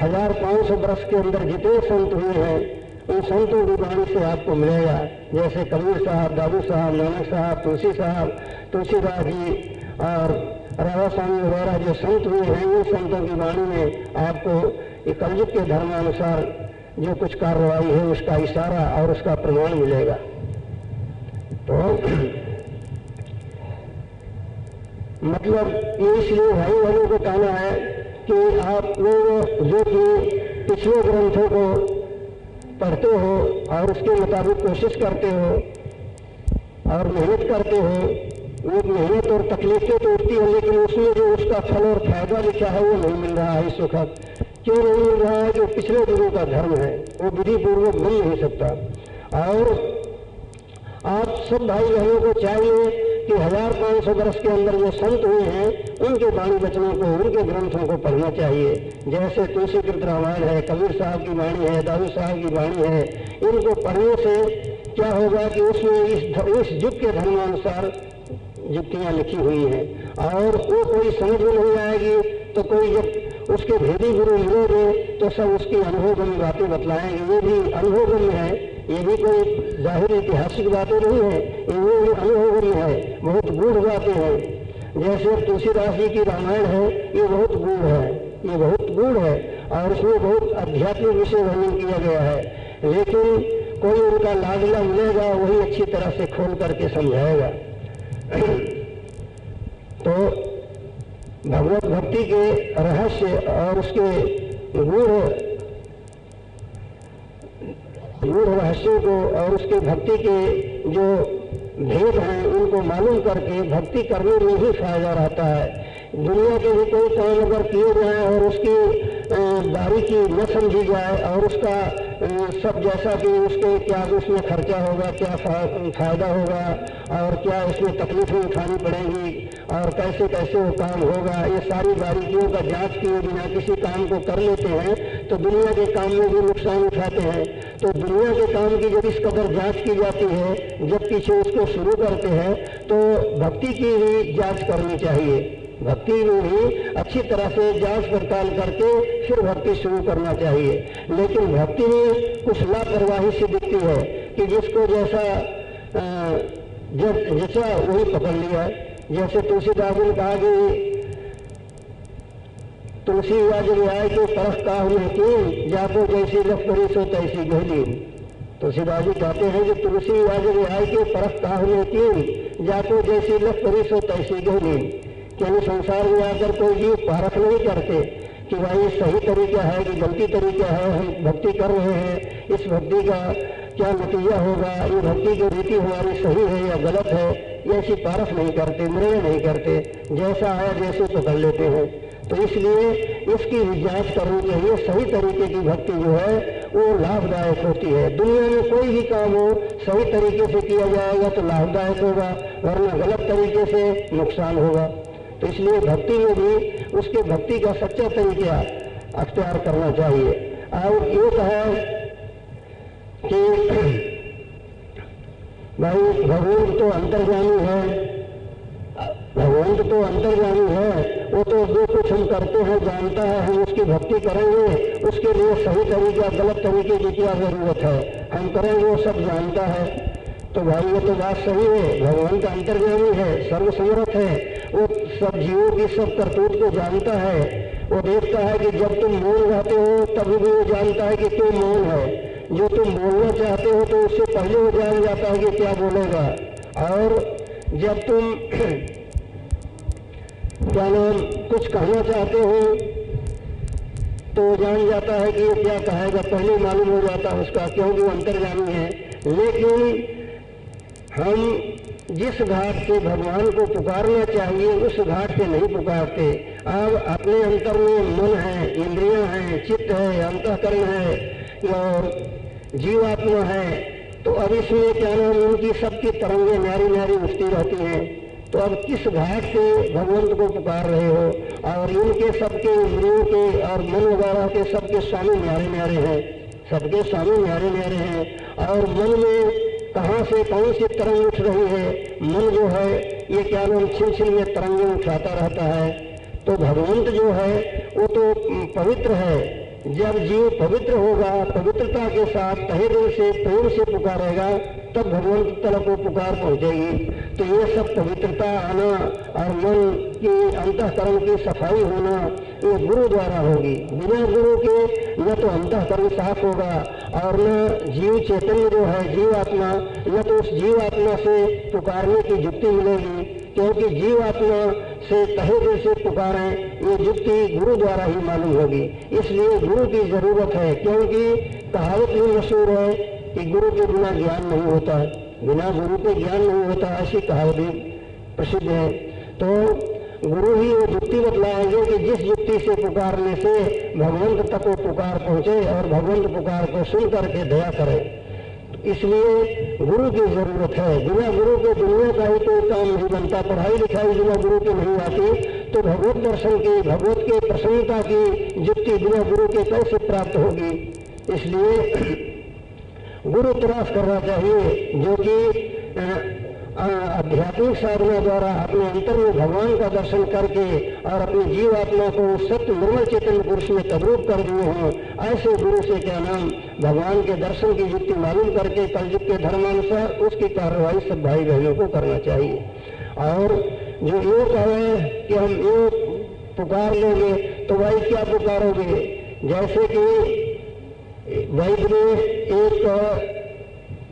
S1: 1500 वर्ष के अंदर जितने संत हुए हैं उन संतों की वाणी से आपको मिलेगा। जैसे कबीर साहब, दादू साहब, नानक साहब, तुलसी साहब, तुलसीदास जी और राधा स्वामी वगैरह जो संत हुए हैं, उन संतों की वाणी में आपको कलयुग के धर्मानुसार जो कुछ कार्रवाई है उसका इशारा और उसका प्रमाण मिलेगा। तो मतलब ये इसलिए भाई बहनों को कहना है कि आप लोग जो कि पिछले ग्रंथों को पढ़ते हो और उसके मुताबिक कोशिश करते हो और मेहनत करते हो, वो मेहनत और तकलीफें तो उठती है, लेकिन उसमें जो उसका फल और फायदा लिखा है वो नहीं मिल रहा है इस वक्त। क्यों नहीं मिल रहा है? जो पिछले दिनों का धर्म है वो विधि पूर्वक मिल नहीं सकता। और आप सब भाई बहनों को चाहिए कि 1500 वर्ष के अंदर जो संत हुए हैं उनके वाणी वचनों को, उनके ग्रंथों को पढ़ना चाहिए। जैसे तुलसी कृत रामायण है, कबीर साहब की वाणी है, दादू साहब की वाणी है, इनको पढ़ने से क्या होगा कि उसमें इस युग के धर्मानुसार युक्तियाँ लिखी हुई हैं और वो कोई समझ में नहीं आएगी तो कोई जब उसके भेदी गुरु मिलेंगे तो सब उसकी अनुभवगम्य बातें बतलाएंगे। ये भी अनुभवगम्य है, ये भी कोई जाहिर ऐतिहासिक बातें नहीं है, ये भी अनुभवगम्य है, बहुत गूढ़ बातें हैं। जैसे तुलसीदास जी की रामायण है, ये बहुत गूढ़ है, ये बहुत गूढ़ है और उसमें बहुत आध्यात्मिक विषय वर्णन किया गया है, लेकिन कोई उनका लाडला मिलेगा वही अच्छी तरह से खोल करके समझाएगा। तो भगवत भक्ति के रहस्य और उसके गूढ़ रहस्यों को और उसके भक्ति के जो भेद हैं उनको मालूम करके भक्ति करने में ही फायदा रहता है। दुनिया के भी कोई काम अगर किए जाए और उसकी बारीकी न समझी जाए और उसका सब जैसा कि उसके क्या उसमें खर्चा होगा, क्या फायदा होगा और क्या इसमें तकलीफें उठानी पड़ेंगी और कैसे कैसे वो काम होगा, ये सारी बारीकियों का जांच किए बिना किसी काम को कर लेते हैं तो दुनिया के काम में भी नुकसान उठाते हैं। तो दुनिया के काम की जब इस कदर जांच की जाती है, जब पीछे उसको शुरू करते हैं, तो भक्ति की भी जांच करनी चाहिए। भक्ति में भी अच्छी तरह से जांच पड़ताल करके फिर भक्ति शुरू करना चाहिए। लेकिन भक्ति में कुछ लापरवाही सी दिखती है कि जिसको जैसा जैसा वही पकड़ लिया। जैसे तुलसीदास ने कहा कि तुलसी आज रियाय के परख काह में की, जाको जैसी लखपरी सो तैसी गहली। तुलसीदास जी कहते हैं कि तुलसी आज रियाय के परख काह में की, जाको जैसी लखपरी सो तैसी गहली। यानी संसार में आकर कोई जीव परख नहीं करते कि भाई सही तरीका है कि गलती तरीका है, हम भक्ति कर रहे हैं, इस भक्ति का क्या नतीजा होगा, ये भक्ति की रीति हमारी सही है या गलत है, ये ऐसी परख नहीं करते, निर्णय नहीं करते, जैसा आया जैसे पकड़ लेते हैं। तो इसलिए इसकी भी जांच करनी चाहिए। सही तरीके की भक्ति जो है वो लाभदायक होती है। दुनिया में कोई भी काम हो सही तरीके से किया जाएगा तो लाभदायक होगा, वरना गलत तरीके से नुकसान होगा। तो इसलिए भक्ति में भी उसके भक्ति का सच्चा तरीका अख्तियार करना चाहिए। और ये कहा कि भाई भगवान तो अंतर्यामी है, भगवान तो अंतर्यामी है, वो तो जो कुछ हम करते हैं जानता है, हम उसकी भक्ति करेंगे, उसके लिए सही तरीका गलत तरीके की क्या जरूरत है, हम करेंगे, वो सब जानता है। तो भाई ये तो बात सही है, भगवान का अंतर्यामी है, सर्वसमर्थ है, वो सब जीवों की सब करतूत को जानता है। वो देखता है कि जब तुम मौन रहते हो तभी भी वो जानता है कि क्यों मौन है। जो तुम बोलना चाहते हो तो उससे पहले वो जान जाता है कि क्या बोलेगा। और जब तुम क्या नाम कुछ कहना चाहते हो तो जान जाता है कि ये क्या कहेगा, पहले मालूम हो जाता है उसका, क्योंकि वो अंतर्यामी है। लेकिन हम जिस घाट से भगवान को पुकारना चाहिए उस घाट से नहीं पुकारते। अब अपने अंतर में मन है, इंद्रियां हैं, चित्त है, अंतःकरण है और जीवात्मा है, तो अब इसमें क्या नाम उनकी सबकी तरंगें न्यारी न्यारी उठती रहती हैं। तो अब किस घाट से भगवंत को पुकार रहे हो, और इनके सबके इंद्रियों के और मन वगैरह के सबके स्वामी न्यारे न्यारे हैं, सबके स्वामी न्यारे न्यारे हैं। और मन में कहाँ से कौन सी तरंग उठ रही है, मन जो है ये क्या नाम छिन छिन में तरंगें उठाता रहता है। तो भगवंत जो है वो तो पवित्र है। जब जीव पवित्र होगा, पवित्रता के साथ तहे दिल से प्रेम से पुकारेगा, तब भगवंत तक को पुकार पहुंचेगी। तो ये सब पवित्रता आना और मन की अंतःकरण की सफाई होना ये गुरु द्वारा होगी। बिना गुरु के न तो अंतःकरण साफ होगा और न जीव चैतन्य जो है जीवात्मा, न तो उस जीवात्मा से पुकारने की युक्ति मिलेगी, क्योंकि जीवात्मा से तहे दिल से पुकारें ये युक्ति गुरु द्वारा ही मालूम होगी। इसलिए गुरु की जरूरत है, क्योंकि कहावत भी मशहूर है कि गुरु के बिना ज्ञान नहीं होता, बिना गुरु के ज्ञान नहीं होता, ऐसी कहावत भी प्रसिद्ध है। तो गुरु ही वो युक्ति बतलाएंगे कि जिस युक्ति से पुकारने से भगवंत तक वो पुकार पहुंचे और भगवंत पुकार को सुन करके दया करे। इसलिए गुरु की जरूरत है। बिना गुरु के दुनिया का ही कोई काम नहीं बनता। पढ़ाई लिखाई बिना गुरु की नहीं आती, तो भगवत दर्शन की, भगवत के प्रसन्नता की युक्ति बिना गुरु के कैसे प्राप्त होगी। इसलिए गुरु तलाश करना चाहिए, जो कि आध्यात्मिक साधना द्वारा अपने अंतर में भगवान का दर्शन करके और अपनी जीवात्मा को सत्य निर्मल चेतन पुरुष में तबरूप कर दिए हों, ऐसे गुरु से क्या नाम भगवान के दर्शन की युक्ति मालूम करके कलयुग के धर्मानुसार उसकी कार्रवाई सब भाई बहनों को करना चाहिए। और जो ये कहे कि हम ये पुकार लेंगे, तो भाई क्या पुकारोगे? जैसे कि वैद्य ने एक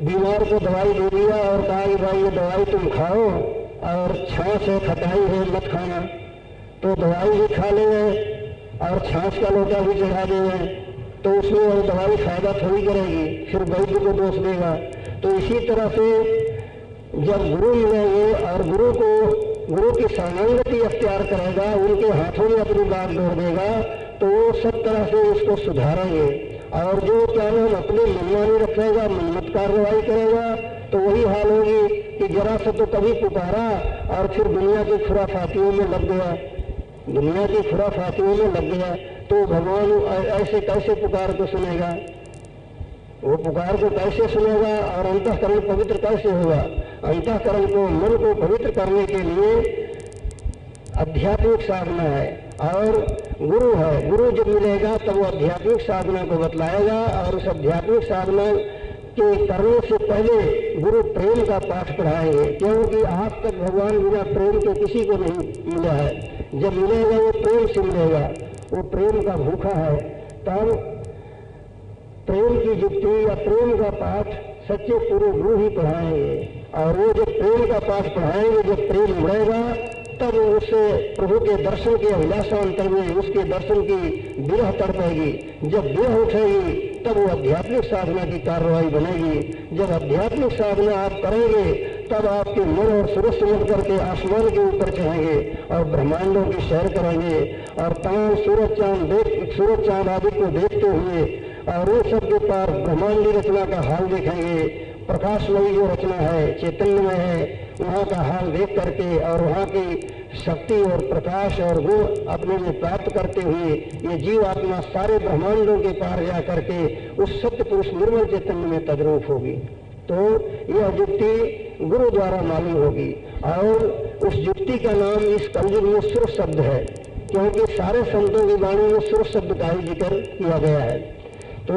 S1: बीमार को दवाई दे दिया और कहा कि भाई ये दवाई तुम खाओ और छाछ है, खटाई है, मत खाना। तो दवाई भी खा लेंगे और छाछ का लोटा भी चढ़ा देंगे, तो उसमें वो दवाई फायदा थोड़ी करेगी, फिर वैद्य को दोष देगा। तो इसी तरह से जब गुरु मिलेंगे और गुरु की शरणागति अख्तियार करेगा, उनके हाथों में अपनी बात जोड़ देगा, तो वो सब तरह से उसको सुधारेंगे। और जो क्या नाम अपने मनमानी रखेगा, मनमत कार्रवाई करेगा, तो वही हाल होगी कि जरा सा तो कभी पुकारा और फिर दुनिया की खुराफातियों में लग गया, दुनिया की खुराफातियों में लग गया। तो भगवान ऐसे कैसे पुकार को सुनेगा? वो पुकार को कैसे सुनेगा और अंतःकरण पवित्र कैसे होगा? अंतःकरण को, मन को पवित्र करने के लिए आध्यात्मिक साधना है और गुरु है। गुरु जब मिलेगा तब वो आध्यात्मिक साधना को बतलाएगा और उस आध्यात्मिक साधना के करने से पहले गुरु प्रेम का पाठ पढ़ाएंगे, क्योंकि आज तक भगवान बिना प्रेम के किसी को नहीं मिला है। जब मिलेगा वो प्रेम से मिलेगा, वो प्रेम का भूखा है। तब प्रेम की युक्ति या प्रेम का पाठ सच्चे पूरे गुरु ही पढ़ाएंगे और वो जब प्रेम का पाठ पढ़ाएंगे, जब प्रेम उड़ेगा तब उससे प्रभु के दर्शन की अभिलाषांतर में उसके दर्शन की विरह तड़पेगी। जब विरह उठेगी तब वो आध्यात्मिक साधना की कार्रवाई बनेगी। जब आध्यात्मिक साधना आप करेंगे तब आपके मन और सूरज समझ करके आसमान के ऊपर चढ़ेंगे और ब्रह्मांडों की सैर करेंगे और तमाम सूरज चांद आदि को देखते हुए और उन सब के पार ब्रह्मांडी रचना का हाल देखेंगे। प्रकाशमयी जो रचना है, चैतन्य में है, वहाँ का हाल देख करके और वहाँ की शक्ति और प्रकाश और गुण अपने में प्राप्त करते हुए ये जीव आत्मा सारे ब्रह्मांडों के पार जा करके उस सत्य पुरुष निर्मल चैतन्य में तद्रूप होगी। तो यह युक्ति गुरु द्वारा मालूम होगी और उस युक्ति का नाम इस कलयुग में सुर शब्द है, क्योंकि सारे संतों की वाणी में सुर शब्द का ही जिक्र किया गया है। तो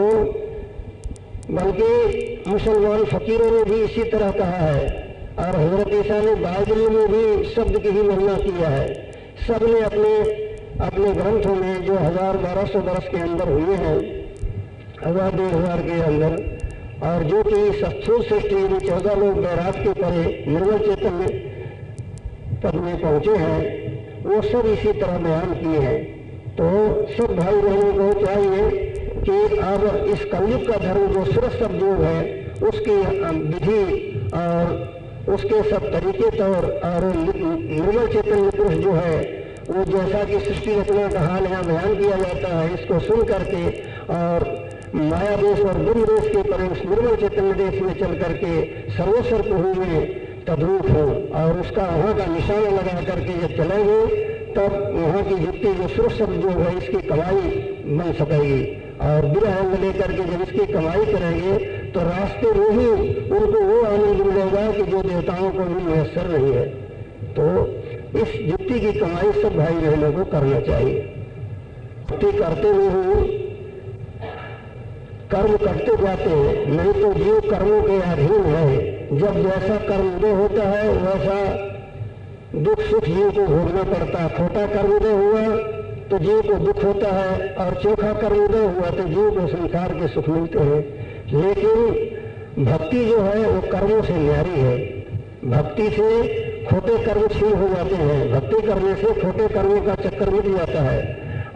S1: बल्कि मुसलमान फकीरों ने भी इसी तरह कहा है और हजरत ईसा ने बाइबल में भी शब्द की ही महिमा किया है। सब ने अपने अपने ग्रंथों में जो 1000-1200 वर्ष के अंदर हुए हैं, 1000-1500 के अंदर, और जो कि स्थूल सृष्टि में 14 लोग बैराग के परे निर्मल चैतन्य पद में पहुंचे हैं, वो सब इसी तरह बयान किए हैं। तो सब भाई बहनों को चाहिए कि अब इस कलयुग का धर्म जो सुर शब्द योग है उसकी विधि और उसके सब तरीके तौर और निर्मल चैतन्य पुरुष जो है वो जैसा कि सृष्टि रचना का हाल यहाँ बयान किया जाता है, इसको सुन करके और माया देश और ब्रह्म देश के परे उस निर्मल चैतन्य देश में चल करके सर्वेश्वर प्रभु में तद्रूप हो और उसका वहाँ का निशाना लगा करके जब चलेंगे तब वहाँ की युक्ति जो सुर शब्द जो है इसकी कमाई बन सकेगी और विरह अंग लेकर के जब इसकी कमाई करेंगे तो रास्ते में ही उनको वो आनंद मिलेगा कि जो देवताओं को भी मैसर नहीं है। तो इस युक्ति की कमाई सब भाई बहनों को करना चाहिए। भक्ति करते हुए कर्म करते जाते हैं, नहीं तो जीव कर्मों के अधीन है। जब जैसा कर्म उदय होता है वैसा दुख सुख जीव को भोगना पड़ता है। खोटा कर्म उदय हुआ तो जीव को दुख होता है और चोखा कर्म उदय हुआ तो जीव को संसार के सुख मिलते हैं। लेकिन भक्ति जो है वो कर्मों से न्यारी है। भक्ति से खोटे कर्म छीन हो जाते हैं, भक्ति करने से खोटे कर्मों का चक्कर मिट जाता है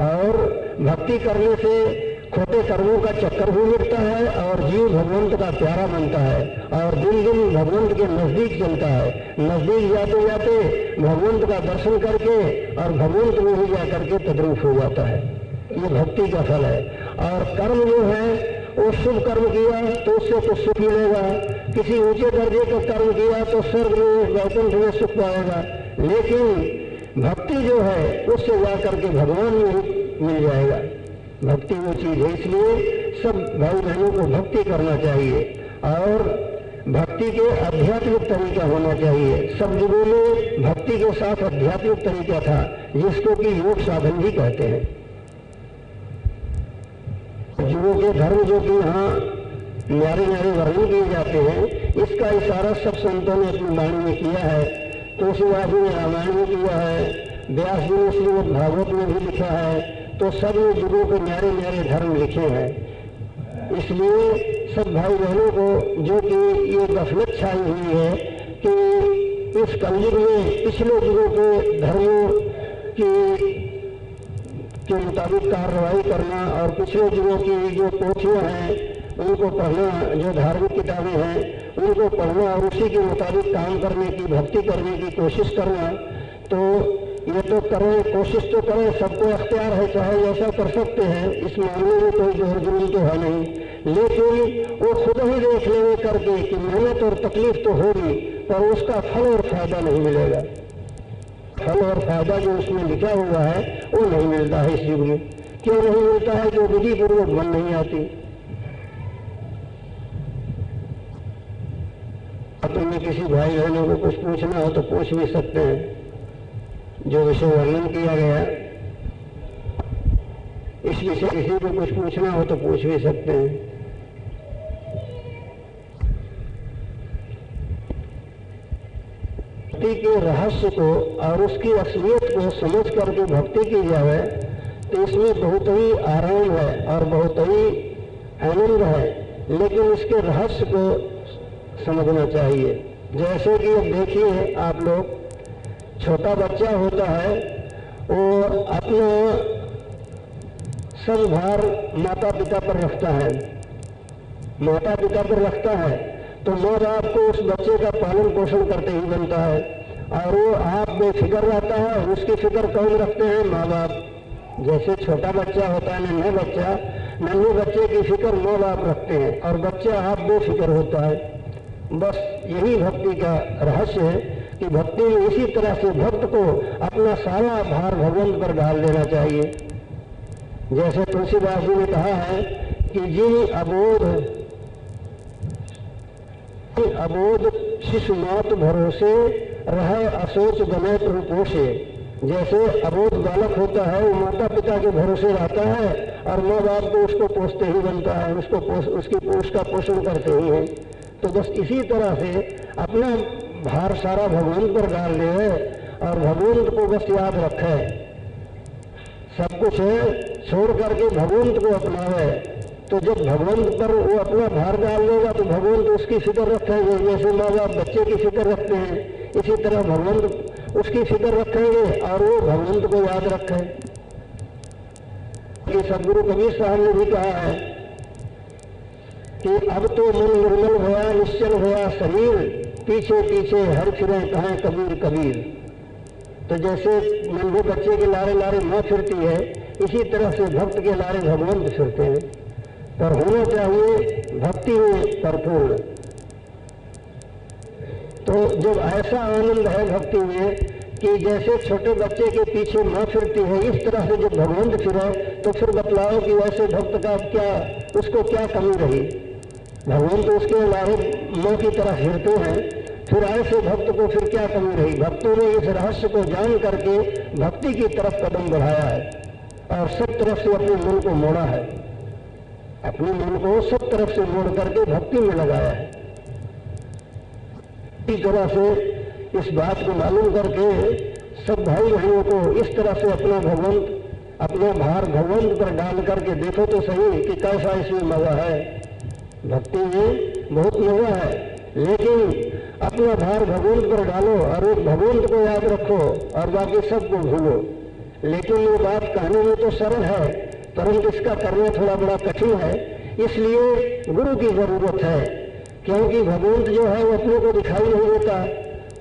S1: और भक्ति करने से खोटे कर्मों का चक्कर भी मिटता है और जीव भगवंत का प्यारा बनता है और दिन दिन भगवंत के नजदीक चलता है। नजदीक जाते जाते भगवंत का दर्शन करके और भगवंत में ही जाकर के तद्रूप हो जाता है। ये भक्ति का फल है। और कर्म जो है वो शुभ कर्म किया तो उससे कुछ सुख मिलेगा, किसी ऊंचे दर्जे का कर्म किया तो स्वर्ग में वैकुंठ में सुख पाएगा। लेकिन भक्ति जो है उससे जाकर के भगवान में ही मिल जाएगा। भक्ति वो चीज है, इसलिए सब भाई बहनों को भक्ति करना चाहिए और भक्ति के आध्यात्मिक तरीका होना चाहिए। सब युगों में भक्ति के साथ आध्यात्मिक तरीका था जिसको कि योग साधन भी कहते हैं। युगों के धर्म जो कि यहाँ न्यारे न्यारे वर्णन किए जाते हैं, इसका इशारा सब संतों ने अपनी वाणी में किया है। तुलसीदास जी ने रामायण में किया है, व्यास जी ने श्रीमद् भागवत में भी लिखा है, तो सब युगों के न्यारे न्यारे धर्म लिखे हैं। इसलिए सब भाई बहनों को जो कि ये गफलत छाई हुई है कि इस कलयुग में पिछले युगों के धर्मों के मुताबिक कार्रवाई करना और पिछले युगों की जो पोथियां हैं उनको पढ़ना, जो धार्मिक किताबें हैं उनको पढ़ना और उसी के मुताबिक काम करने की, भक्ति करने की कोशिश करना, तो ये तो करें, कोशिश तो करें, सबको अख्तियार है, चाहे ऐसा कर सकते हैं, इस मामले में कोई जोर जुलूम तो है नहीं। लेकिन वो खुद ही देख लेंगे करके कि मेहनत और तकलीफ तो होगी पर उसका फल और फायदा नहीं मिलेगा। फल और फायदा जो उसमें लिखा हुआ है वो नहीं मिलता है इस युग में, क्यों नहीं मिलता है? जो विधि पूर्वक बन नहीं आती। तुम्हें किसी भाई बहनों को कुछ पूछना हो तो पूछ भी सकते हैं। जो विषय वर्णन किया गया, इस विषय किसी को कुछ पूछना हो तो पूछ भी सकते हैं। भक्ति के रहस्य को और उसकी असलियत को समझ करके भक्ति की जाए तो इसमें बहुत ही आराम है और बहुत ही आनंद है, लेकिन इसके रहस्य को समझना चाहिए। जैसे कि अब देखिए आप लोग, छोटा बच्चा होता है, वो अपना सब भार माता पिता पर रखता है, माता पिता पर रखता है, तो माँ बाप को उस बच्चे का पालन पोषण करते ही बनता है। और वो आप बेफिक्र रहता है, उसकी फिक्र कौन रखते हैं? माँ बाप। जैसे छोटा बच्चा होता है, नन्हे बच्चे की फिक्र माँ बाप रखते हैं और बच्चा आप बेफिक्र होता है। बस यही भक्ति का रहस्य है कि भक्ति में इसी तरह से भक्त को अपना सारा भार भगवंत पर डाल देना चाहिए। जैसे तुलसीदास जी ने कहा है कि जिन अबोध शिशु मात भरोसे रहे असोच गमे प्रपोषे। जैसे अबोध बालक होता है, वो माता पिता के भरोसे रहता है और माँ बाप को उसको पोषते ही बनता है, उसकी पोष का पोषण करते ही है। तो बस इसी तरह से अपना भार सारा भगवंत पर डाल दे और भगवंत को बस याद रखे, सब कुछ छोड़ करके भगवंत को अपनावे। तो जब भगवंत पर वो अपना भार डाल देगा तो भगवंत उसकी फिक्र रखेंगे। जैसे माँ बाप बच्चे की फिक्र रखते हैं, इसी तरह भगवंत उसकी फिक्र रखेंगे और वो भगवंत को याद रखे। कि सदगुरु कबीर साहब ने भी कहा है कि अब तो मन निर्मल होया, निश्चल होया शरीर, पीछे पीछे हर फिरे कहें कबीर कबीर। तो जैसे नन्हे बच्चे के लारे लारे माँ फिरती है, इसी तरह से भक्त के लारे भगवंत फिरते हैं। पर होना चाहिए भक्ति में परिपूर्ण। तो जब ऐसा आनंद है भक्ति में कि जैसे छोटे बच्चे के पीछे माँ फिरती है, इस तरह से जब भगवंत फिरे तो फिर बतलाओ कि वैसे भक्त का क्या, उसको क्या कमी रही? भगवंत उसके लारे माँ की तरह फिरते हैं, फिर ऐसे भक्त को फिर क्या कमी रही? भक्तों ने इस रहस्य को जान करके भक्ति की तरफ कदम बढ़ाया है और सब तरफ से अपने मन को मोड़ा है, अपने मन को सब तरफ से मोड़ करके भक्ति में लगाया है। इस तरह से इस बात को मालूम करके सब भाई बहनों को इस तरह से अपना भार भगवंत पर डाल करके देखो तो सही कि कैसा इसमें मजा है। भक्ति में बहुत मजा है, लेकिन अपना भार भगवंत पर डालो और एक भगवंत को याद रखो और बाकी सबको भूलो। लेकिन ये बात कहने में तो सरल है, परंतु इसका करना थोड़ा बड़ा कठिन है। इसलिए गुरु की जरूरत है, क्योंकि भगवंत जो है वो अपने को दिखाई नहीं देता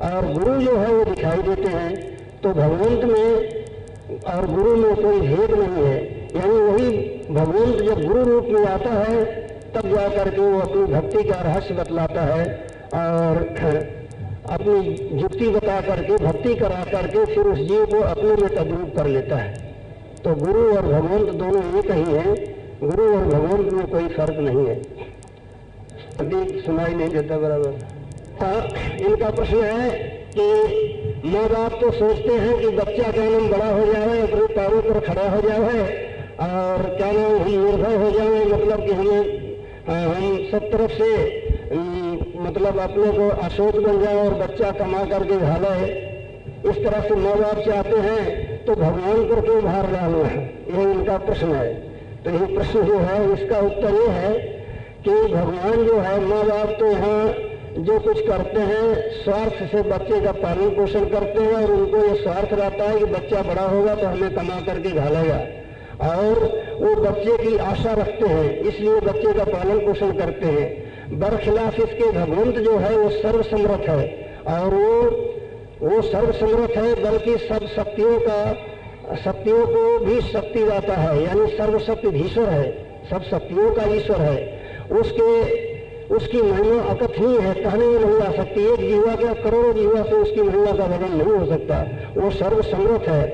S1: और गुरु जो है वो दिखाई देते हैं। तो भगवंत में और गुरु में कोई भेद नहीं है, यानी वही भगवंत जब गुरु रूप में आता है तब जा करके वो अपनी भक्ति का रहस्य बतलाता है और अपनी युक्ति बता करके भक्ति करा करके फिर उस जीव को अपने में तद्रूप कर लेता है। तो गुरु और भगवंत दोनों एक ही हैं, गुरु और भगवंत में कोई फर्क नहीं है। अभी सुनाई नहीं देता बराबर। इनका प्रश्न है कि माँ बाप तो सोचते हैं कि बच्चा क्या नाम बड़ा हो जाए, अपने पैरों पर खड़ा हो जाए और क्या नाम हम निर्भय हो जाए, मतलब कि हम सब तरफ से मतलब अपने को अशोच बन जाए और बच्चा कमा करके भाले, इस तरह से माँ बाप चाहते हैं। तो भगवान पर क्यों भार डालना है, यही इनका प्रश्न है। तो यही प्रश्न जो है इसका उत्तर ये है कि भगवान जो है, माँ बाप तो यहाँ जो कुछ करते हैं स्वार्थ से बच्चे का पालन पोषण करते हैं और उनको ये स्वार्थ रहता है कि बच्चा बड़ा होगा तो हमें कमा करके घालेगा और वो बच्चे की आशा रखते हैं, इसलिए बच्चे का पालन पोषण करते हैं। बरखिलाफ इसके भगवंत जो है वो सर्वसमर्थ है और वो सर्वसमर्थ है, बल्कि सब शक्तियों को भी शक्ति दाता है, यानी सर्वशक्ति ईश्वर है, सब शक्तियों का ईश्वर है। उसकी महिमा अकथनीय है, कहने में नहीं आ सकती। एक जीवा का करोड़ों जीवा से उसकी महिमा का वर्णन नहीं हो सकता। वो सर्वसमर्थ है।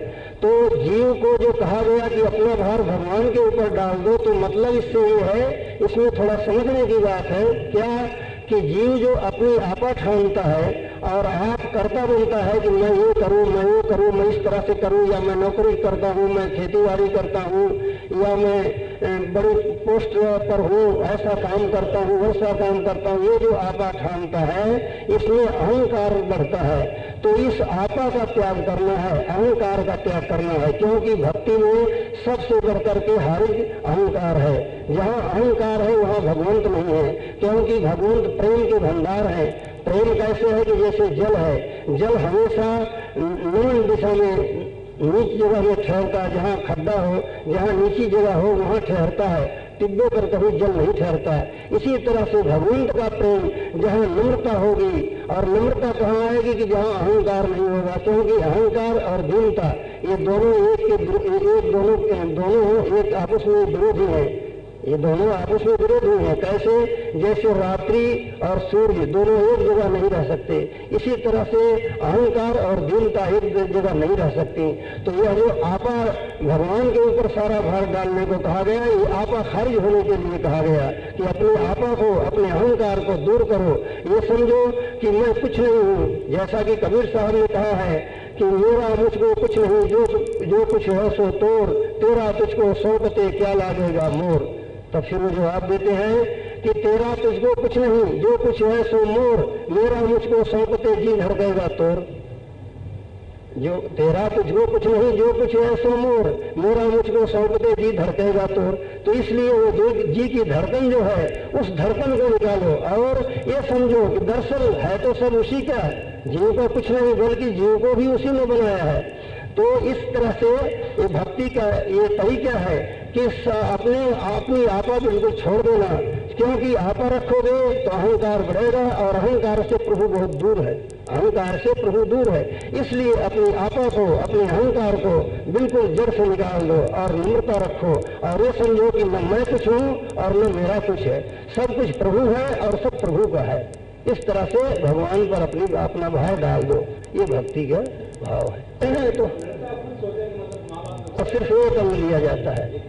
S1: तो जीव को जो कहा गया कि अपना भार भगवान के ऊपर डाल दो, तो मतलब इससे ये है, इसमें थोड़ा समझने की बात है क्या, कि जीव जो अपनी आपा ठानता है और आप करता बनता है कि मैं ये करूं, मैं वो करूं, मैं इस तरह से करूं, या मैं नौकरी करता हूं, मैं खेती बाड़ी करता हूं, या मैं बड़ी पोस्ट पर हूं, ऐसा काम करता हूं, वैसा काम करता हूं, ये जो आपा ठानता है इसमें अहंकार बढ़ता है। तो इस आपा का त्याग करना है, अहंकार का त्याग करना है, क्योंकि भक्ति में सबसे बढ़कर के हारिज अहंकार है। जहाँ अहंकार है वहाँ भगवंत नहीं है, क्योंकि भगवंत प्रेम के भंडार है। प्रेम कैसे है कि जैसे जल है, जल हमेशा नमन दिशा में नीच जगह में ठहरता है, जहाँ खड्डा हो, जहाँ नीची जगह हो वहाँ ठहरता है, टिब्बे पर कभी जल नहीं ठहरता है। इसी तरह से भगवंत का प्रेम जहाँ नम्रता होगी, और नम्रता कहाँ आएगी कि जहाँ अहंकार नहीं होगा, क्योंकि अहंकार और दीनता ये दोनों दोनों एक आपस में विरोधी है, ये दोनों आपस में विरोधी हैं। कैसे, जैसे रात्रि और सूर्य दोनों एक जगह नहीं रह सकते, इसी तरह से अहंकार और दीनता एक जगह नहीं रह सकती। तो यह जो आपा भगवान के ऊपर सारा भार डालने को कहा गया, ये आपा खारिज होने के लिए कहा गया कि अपने आपा को, अपने अहंकार को दूर करो। ये समझो कि मैं कुछ नहीं हूँ, जैसा कि कबीर साहब ने कहा है कि मेरा मुझको कुछ नहीं, जो कुछ है सो तोड़, तेरा तुझको सौंपते क्या लागेगा मोर। तब फिर वो जवाब देते हैं कि तेरा तुझको कुछ नहीं, जो कुछ है सो मोर, मेरा मुझको सौंपते जी धड़केगा तोर। जो तेरा तुझको कुछ नहीं, जो कुछ है सो मोर, मेरा मुझको सौंपते जी धड़केगा तोर। तो इसलिए वो जो जी की धड़कन जो है, उस धड़कन को निकालो और ये समझो कि दरअसल है तो सब उसी का, जीव का कुछ नहीं बल्कि जीव को भी उसी ने बनाया है। तो इस तरह से ये भक्ति का ये तरीका है कि अपनी आपा बिल्कुल छोड़ देना, क्योंकि आपा रखोगे तो अहंकार बढ़ेगा और अहंकार से प्रभु बहुत दूर है, अहंकार से प्रभु दूर है। इसलिए अपनी आपा को, अपने अहंकार को बिल्कुल जड़ से निकाल दो और नम्रता रखो और ये समझो कि न मैं कुछ हूँ और न मेरा कुछ है, सब कुछ प्रभु है और सब प्रभु का है। इस तरह से भगवान पर अपना भाव डाल दो, ये भक्ति का भाव है। तो सिर्फ एक अंग लिया जाता है,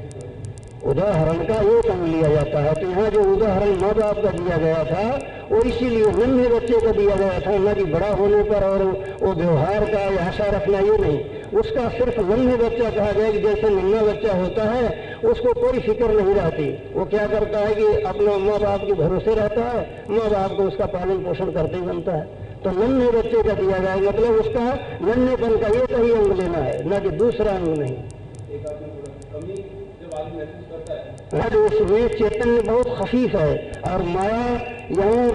S1: उदाहरण का एक अंग लिया जाता है। तो यहाँ जो उदाहरण माँ बाप का दिया गया था वो इसीलिए नन्हे बच्चे का दिया गया था, न कि बड़ा होने पर और वो व्यवहार का या आशा रखना, ये नहीं। उसका सिर्फ नन्हे बच्चा कहा गया कि जैसे नन्हा बच्चा होता है उसको कोई फिक्र नहीं रहती, वो क्या करता है कि अपना माँ बाप के भरोसे रहता है, माँ बाप को उसका पालन पोषण करते ही बनता है। तो नन्हे बच्चे का दिया गया, मतलब उसका नन्हेपन का एक ही अंग लेना है, न कि दूसरा अंग नहीं। उसमें चैतन्य बहुत खफीफ है और माया यहाँ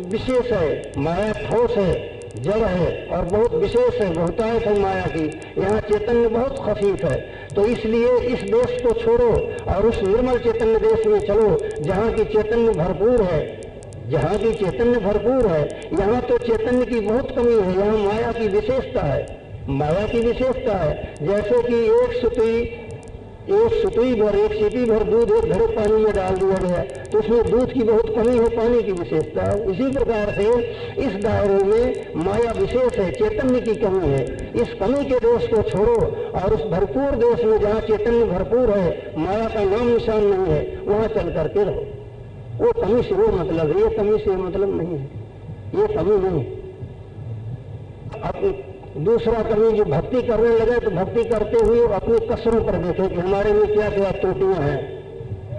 S1: विशेष है, माया ठोस है, जड़ है और बहुत विशेष है, बहुतायत है माया की। यहाँ चैतन्य बहुत खफीफ है। तो इसलिए इस देश को छोड़ो और उस निर्मल चैतन्य देश में चलो जहाँ की चैतन्य भरपूर है, जहाँ की चैतन्य भरपूर है। यहाँ तो चैतन्य की बहुत कमी है, यहाँ माया की विशेषता है, माया की विशेषता है। जैसे कि एक सीटी भर दूध एक घड़े पानी में डाल दिया गया तो उसमें दूध की बहुत कमी है, पानी की विशेषता है। इसी प्रकार से इस दायरे में माया विशेष है, चैतन्य की कमी है। इस कमी के देश को छोड़ो और उस भरपूर देश में जहाँ चैतन्य भरपूर है, माया का नाम निशान नहीं है, वहाँ चल करके रहो। वो कमी से वो मतलब है, ये कमी से मतलब नहीं है, ये कमी नहीं। अब दूसरा कमी जो भक्ति करने लगे तो भक्ति करते हुए अपनी कसरों पर देखे कि हमारे में क्या क्या त्रुटियां हैं,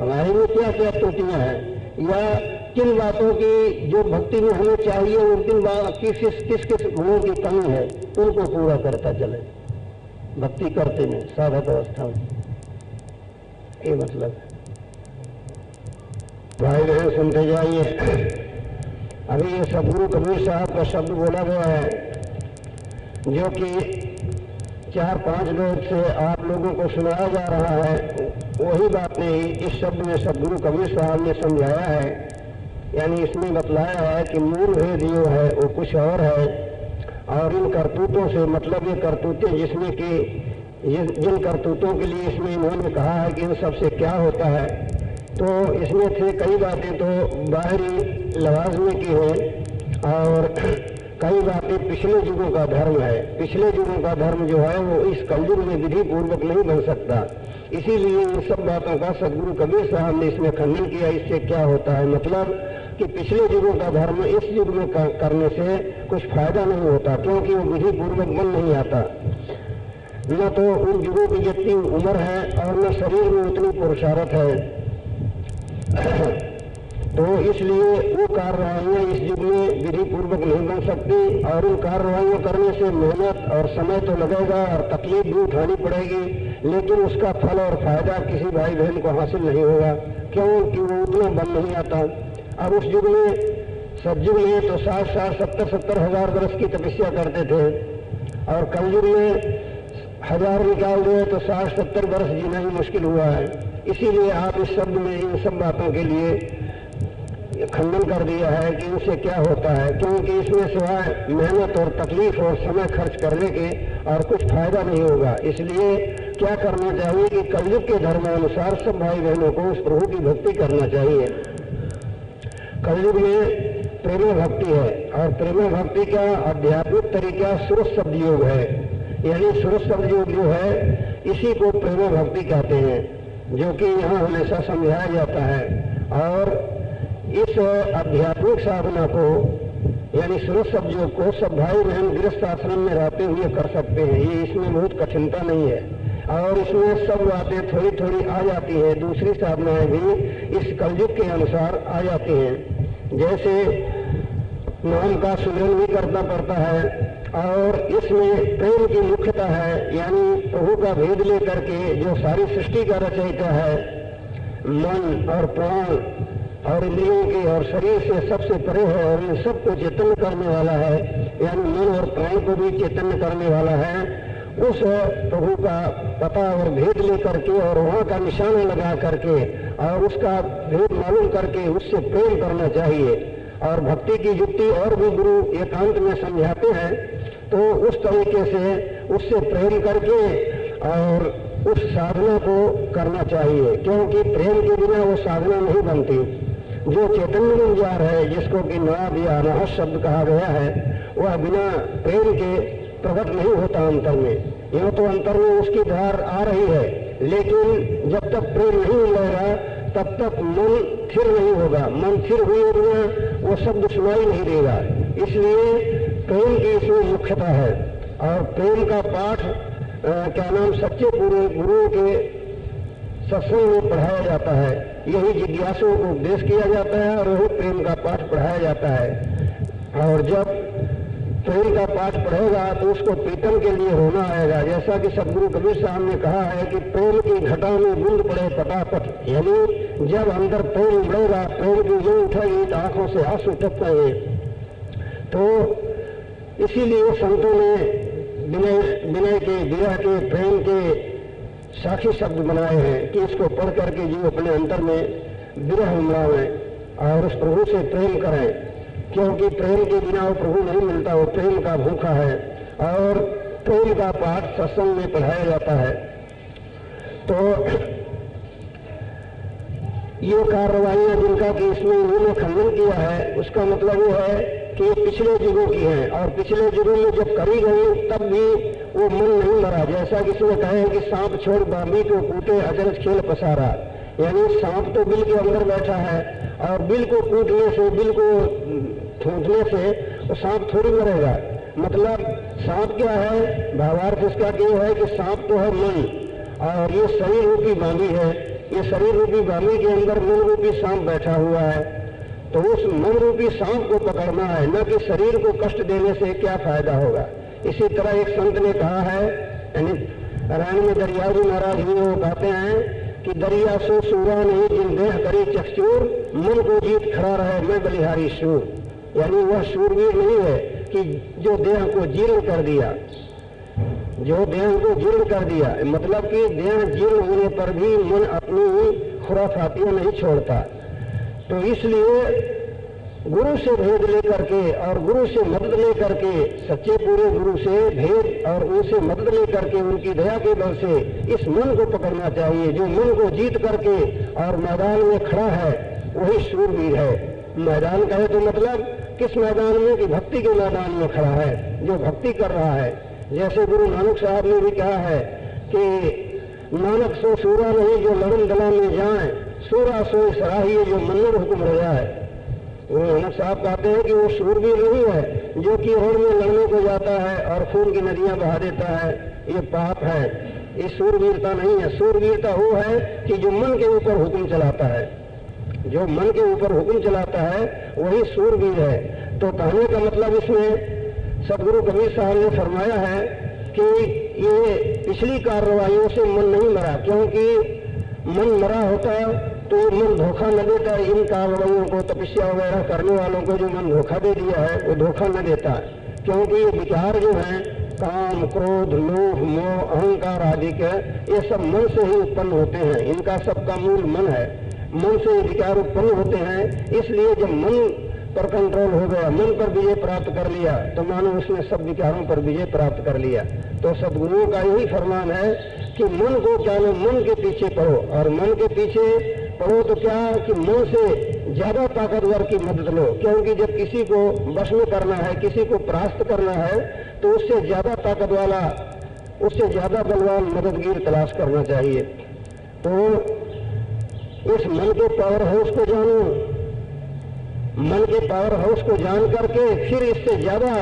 S1: हमारे में क्या क्या त्रुटियां हैं, या किन बातों की जो भक्ति में हमें चाहिए उन किस किस गुणों की कमी है, उनको पूरा करता चले भक्ति करते में, साधक अवस्था में। ये मतलब है। भाई बहन सुनते जाइए। अभी ये सदगुरु कबीर साहब का शब्द बोला गया है जो कि 4-5 लोग से आप लोगों को सुनाया जा रहा है, वही बातें इस शब्द में सदगुरु कबीर साहब ने समझाया है। यानी इसमें बतलाया है कि मूल भेद जो है वो कुछ और है, और इन करतूतों से मतलब ये करतूतें जिसमें कि जिन करतूतों के लिए इसमें इन्होंने कहा है कि इन सबसे क्या होता है, तो इसमें से कई बातें तो बाहरी लवाजमे की हैं और कई बातें पिछले युगों का धर्म है। पिछले युगों का धर्म जो है वो इस कलयुग में विधि पूर्वक नहीं बन सकता। इसीलिए इन सब बातों का सदगुरु कबीर साहब ने इसमें खंडन किया। इससे क्या होता है, मतलब कि पिछले युगों का धर्म इस युग में करने से कुछ फायदा नहीं होता, क्योंकि वो विधि पूर्वक बन नहीं आता। न तो उन युगों की जितनी उम्र है और न शरीर में उतनी पुरुषार्थ है। तो इसलिए वो कार्रवाइयाँ इस युग में विधि पूर्वक नहीं बन सकती, और उन कार्रवाइयाँ करने से मेहनत और समय तो लगेगा और तकलीफ भी उठानी पड़ेगी, लेकिन उसका फल और फायदा किसी भाई बहन को हासिल नहीं होगा, क्योंकि वो उतना बन नहीं आता। अब उस युग में, सतयुग में तो 60-60, 70-70 हजार वर्ष की तपस्या करते थे, और कलयुग में 1000 निकाल दिए तो 60-70 वर्ष जीना ही मुश्किल हुआ है। इसीलिए आप इस शब्द में इन सब बातों के लिए खंडन कर दिया है कि इनसे क्या होता है, क्योंकि इसमें सिवाय मेहनत और तकलीफ और समय खर्च करने के और कुछ फायदा नहीं होगा। इसलिए क्या करना चाहिए कि कलयुग के धर्मानुसार सब भाई बहनों को उस प्रभु की भक्ति करना चाहिए। कलयुग में प्रेम भक्ति है, और प्रेम भक्ति का आध्यात्मिक तरीका सुरस शब्द योग है। यानी सुरस शब्द योग जो है इसी को प्रेम भक्ति कहते हैं, जो कि यहाँ हमेशा समझाया जाता है। और इस आध्यात्मिक साधना को यानी सुरस शब्द योग को सब भाई बहन गृहस्थ आश्रम में रहते हुए कर सकते हैं। ये इसमें बहुत कठिनता नहीं है, और इसमें सब बातें थोड़ी थोड़ी आ जाती हैं। दूसरी साधनाएं भी इस कलयुग के अनुसार आ जाती हैं, जैसे नाम का सुमिरन भी करना पड़ता है, और इसमें प्रेम की मुख्यता है। यानी प्रभु का भेद लेकर के जो सारी सृष्टि का रचयिता है, मन और प्राण और इंद्रियों के और शरीर से सबसे परे है, और इन सबको चैतन्य करने वाला है, यानी मन और प्राण को भी चैतन्य करने वाला है। उस प्रभु का पता और भेद लेकर के और वहाँ का निशाना लगा करके और उसका भेद मालूम करके उससे प्रेम करना चाहिए। और भक्ति की युक्ति और भी गुरु एकांत में समझाते हैं, तो उस तरीके से उससे प्रेम करके और उस साधना को करना चाहिए, क्योंकि प्रेम के बिना वो साधना नहीं बनती। जो चैतन्य गुंजार है, जिसको कि नाद या अनाहत शब्द कहा गया है, वह बिना प्रेम के प्रकट नहीं होता अंतर में। यह तो अंतर में उसकी धार आ रही है, लेकिन जब तक प्रेम नहीं मिलेगा तब तक मन स्थिर नहीं होगा। मन स्थिर हुए बिना वो शब्द सुनाई नहीं देगा। इसलिए प्रेम की इसमें मुख्यता है। और प्रेम का पाठ क्या नाम सच्चे पूरे गुरुओं के सत्संग में पढ़ाया जाता है। यही जिज्ञासुओं को उपदेश किया जाता है और वही प्रेम का पाठ पढ़ाया जाता है। और जब प्रेम का पाठ पढ़ेगा तो उसको प्रीतम के लिए रोना आएगा, जैसा कि सदगुरु कबीर साहब ने कहा है कि प्रेम की घटा में बूंद पड़े पटापट। यानी जब अंदर प्रेम बढ़ेगा, प्रेम की जो उठेगी तो आंखों से आंसू टपकेंगे। तो इसीलिए संतों ने विनय के, विरह के, प्रेम के साक्षी शब्द बनाए हैं कि इसको पढ़ करके जो अपने अंतर में विरह उमड़ावें और उस प्रभु से प्रेम करें, क्योंकि प्रेम के बिना वो प्रभु नहीं मिलता। वो प्रेम का भूखा है, और प्रेम का पाठ सत्संग में पढ़ाया जाता है। तो ये कार्रवाइयाँ जिनका कि इसमें उन्होंने खंडन किया है, उसका मतलब ये है कि ये पिछले युगों की हैं, और पिछले युगों में जब करी गई तब भी वो मन नहीं मरा। जैसा कि इसमें कहे कि सांप छोड़ बांबी को कूटे अजरज खेल पसारा। यानी सांप तो बिल के अंदर बैठा है, और बिल को कूटने से, बिल को थूथने से वो सांप थोड़ी मरेगा। मतलब सांप क्या है, भावार्थ इसका ये है कि सांप तो है मन, और ये शरीर रूपी बांबी है। ये शरीर रूपी बांबी के अंदर मन रूपी सांप बैठा हुआ है। तो उस मन रूपी सांप को पकड़ना है, न कि शरीर को कष्ट देने से क्या फायदा होगा। इसी तरह एक संत ने कहा है, यानी रायण में दरियाजी महाराज भी वो कहते हैं कि दरिया सो सूरा नहीं जिन देह करी चकचूर, मन को जीत खड़ा रहे मैं बलिहारी शूर। यानी वह शूरवीर नहीं है कि जो देह को जीर्ण कर दिया, जो देह को जीर्ण कर दिया, मतलब कि देह जीर्ण होने पर भी मन अपनी खुराफातियां नहीं छोड़ता। तो इसलिए गुरु से भेद लेकर के और गुरु से मदद लेकर के, सच्चे पूरे गुरु से भेद और उनसे मदद लेकर के उनकी दया के बल से इस मन को पकड़ना चाहिए। जो मन को जीत करके और मैदान में खड़ा है वही शूरवीर है। मैदान कहे तो मतलब किस मैदान में? कि भक्ति के मैदान में खड़ा है, जो भक्ति कर रहा है। जैसे गुरु नानक साहब ने भी कहा है कि नानक सो सूरा नहीं जो लड़न दला में जाए, सूरा सो सराहिए जो मन्नर हुक्म हो जाए। गुरु नानक साहब कहते हैं कि वो शूरवीर नहीं है जो कि रण में लड़ने को जाता है और खून की नदियां बहा देता है, ये पाप है, ये सूरवीरता नहीं है। सूरवीरता वो है कि जो मन के ऊपर हुक्म चलाता है, जो मन के ऊपर हुक्म चलाता है वही सूरवीर है। तो कहने का मतलब इसमें सदगुरु कबीर साहब ने फरमाया है कि ये पिछली कार्रवाइयों से मन नहीं मरा, क्योंकि मन मरा होता तो ये मन धोखा न देता। इन कार्रवाइयों को, तपस्या वगैरह करने वालों को जो मन धोखा दे दिया है वो धोखा न देता, क्योंकि ये विचार जो हैं काम, क्रोध, लोभ, मोह, अहंकार आदि के, ये सब मन से ही उत्पन्न होते हैं। इनका सबका मूल मन है, मन से ये विचार उत्पन्न होते हैं। इसलिए जब मन पर कंट्रोल हो गया, मन पर विजय प्राप्त कर लिया, तो मानो उसने सब विचारों पर विजय प्राप्त कर लिया। तो सदगुरुओं का यही फरमान है कि मन को जानो, मन के पीछे पढ़ो। और मन के पीछे पढ़ो तो क्या कि मन से ज्यादा ताकतवर की मदद लो, क्योंकि जब किसी को वश में करना है, किसी को परास्त करना है, तो उससे ज्यादा ताकत वाला, उससे ज्यादा बलवान मददगीर तलाश करना चाहिए। तो इस मन के पावर हाउस को जानो, मन के पावर हाउस को जान करके फिर इससे ज्यादा,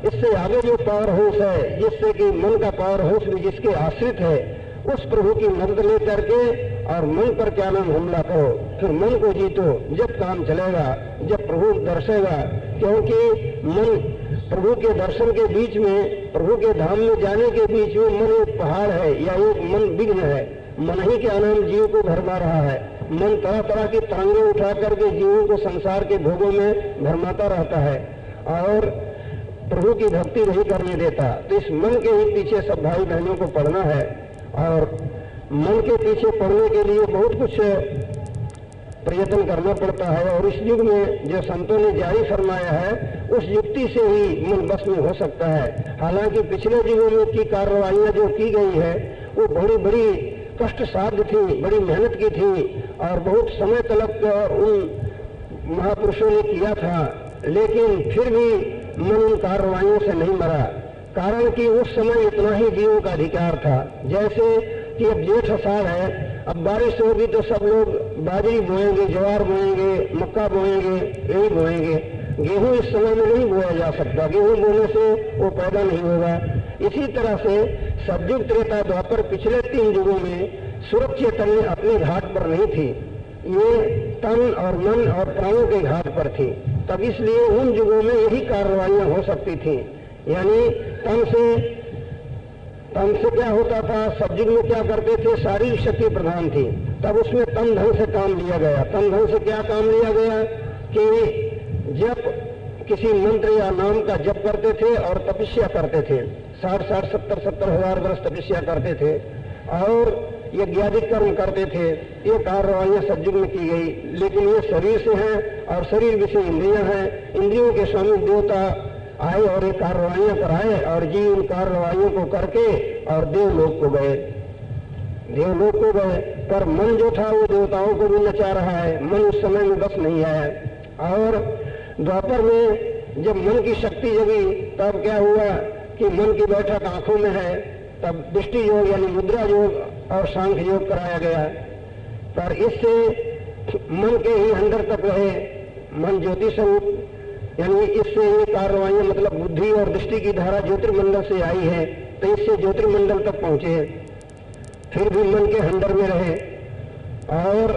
S1: इससे आगे जो पावर हाउस है, जिससे कि मन का पावर हाउस भी जिसके आश्रित है, उस प्रभु की मदद ले करके और मन पर क्या नाम हमला करो, फिर मन को जीतो। जब काम चलेगा, जब प्रभु दर्शेगा, क्योंकि मन प्रभु के दर्शन के बीच में, प्रभु के धाम में जाने के बीच में मन एक पहाड़ है या एक मन विघ्न है। मन ही क्या नाम जीव को भरमा रहा है। मन तरह तरह की तरंगे उठा करके जीवों को संसार के भोगों में भरमाता रहता है और प्रभु की भक्ति नहीं करने देता। तो इस मन के ही पीछे सब भाई बहनों को पढ़ना है और मन के पीछे पढ़ने के लिए बहुत कुछ प्रयत्न करना पड़ता है। और इस युग में जो संतों ने जारी फरमाया है, उस युक्ति से ही मन बस में हो सकता है। हालांकि पिछले युगों में की कार्रवाइयां जो की गई है वो बड़ी बड़ी कष्ट साध्य थी, बड़ी मेहनत की थी और बहुत समय तक उन महापुरुषों ने किया था, लेकिन फिर भी मन उन कार्रवाइयों से नहीं मरा। कारण कि उस समय इतना ही जीवों का अधिकार था। जैसे कि अब जेठ अषाढ़ है, अब बारिश होगी तो सब लोग बाजरी बोएंगे, ज्वार बोएंगे, मक्का बोएंगे, यही बोएंगे। गेहूं इस समय में नहीं बोया जा सकता, गेहूं बोने से वो पैदा नहीं होगा। इसी तरह से सतयुग, त्रेता, द्वापर, पिछले 3 युगों में सुरक्षित अपने घाट पर नहीं थी, ये तन और मन और प्राणों के घाट पर थी। तब इसलिए उन युगों में यही कार्रवाइयां हो सकती थी। यानी तन से क्या होता था, सतयुग में क्या करते थे, शारीरिक शक्ति प्रधान थी, तब उसमें तन धन से काम लिया गया। तन धन से क्या काम लिया गया कि जब किसी मंत्र या नाम का जप करते थे और तपस्या करते थे, 60-60, 70-70 हजार वर्ष तपस्या करते थे और यज्ञादिक कर्म करते थे। ये कार्रवाइयां सतयुग में की गई, लेकिन ये शरीर से हैं और शरीर विषय इंद्रियां हैं। इंद्रियों के स्वामी देवता आए और ये कार्रवाइयां कराए और जीव इन कार्रवाइयों को करके और देवलोक को गए, देवलोक को गए। पर मन जो था वो देवताओं को भी नचा रहा है, मन उस समय में बस नहीं आया। और द्वापर में जब मन की शक्ति जगी तब क्या हुआ कि मन की बैठक आंखों में है, तब दृष्टि योग यानी मुद्रा योग और सांख्य योग कराया गया। पर इससे मन के ही अंदर तक रहे, मन ज्योति स्वरूप, यानी इससे ये कार्रवाइयां मतलब बुद्धि और दृष्टि की धारा ज्योतिर्मंडल से आई है, तो इससे ज्योतिर्मंडल तक पहुंचे, फिर भी मन के अंदर में रहे। और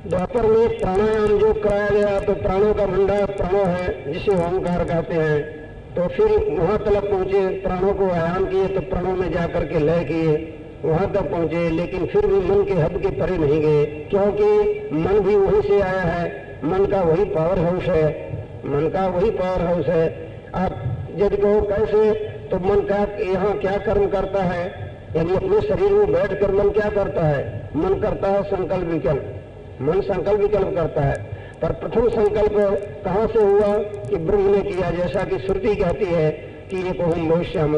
S1: द्वापर में प्राणायाम जो कराया गया, तो प्राणों का भंडार प्राणों है जिसे ओंकार कहते हैं, तो फिर वहां तक पहुंचे, प्राणों को आयाम किए, तो प्राणों में जाकर के लय किए, वहां तक पहुंचे। लेकिन फिर भी मन के हद के परे नहीं गए, क्योंकि मन भी वहीं से आया है, मन का वही पावर हाउस है, मन का वही पावर हाउस है। आप यदि कहो कैसे, तो मन का यहाँ क्या कर्म करता है, यानी अपने शरीर में बैठकर मन क्या करता है, मन करता है संकल्प विकल्प, मन संकल्प विकल्प करता है। पर प्रथम संकल्प कहाँ से हुआ कि ब्रह्म ने किया, जैसा कि श्रुति कहती है कि ये को हम भविष्यम,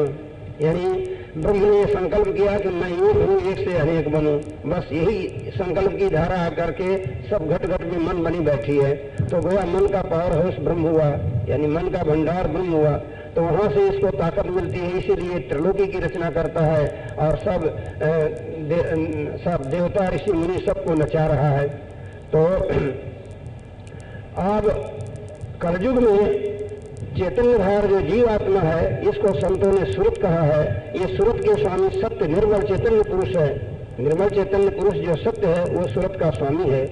S1: यानी ब्रह्म ने संकल्प किया कि मैं एक हूँ, एक से अनेक बनूं, बस यही संकल्प की धारा आकर के सब घट घट में मन बनी बैठी है। तो गोया मन का पावर हाउस ब्रह्म हुआ, यानी मन का भंडार ब्रह्म हुआ, तो वहां से इसको ताकत मिलती है। इसीलिए त्रिलोकी की रचना करता है और सब देवता ऋषि मुनि सबको नचा रहा है। तो अब कलयुग में चैतन्य धार जो जीवात्मा है, इसको संतों ने सुरत कहा है। ये सुरत के स्वामी सत्य निर्मल चैतन्य पुरुष है। निर्मल चैतन्य पुरुष जो सत्य है वो सुरत का स्वामी है।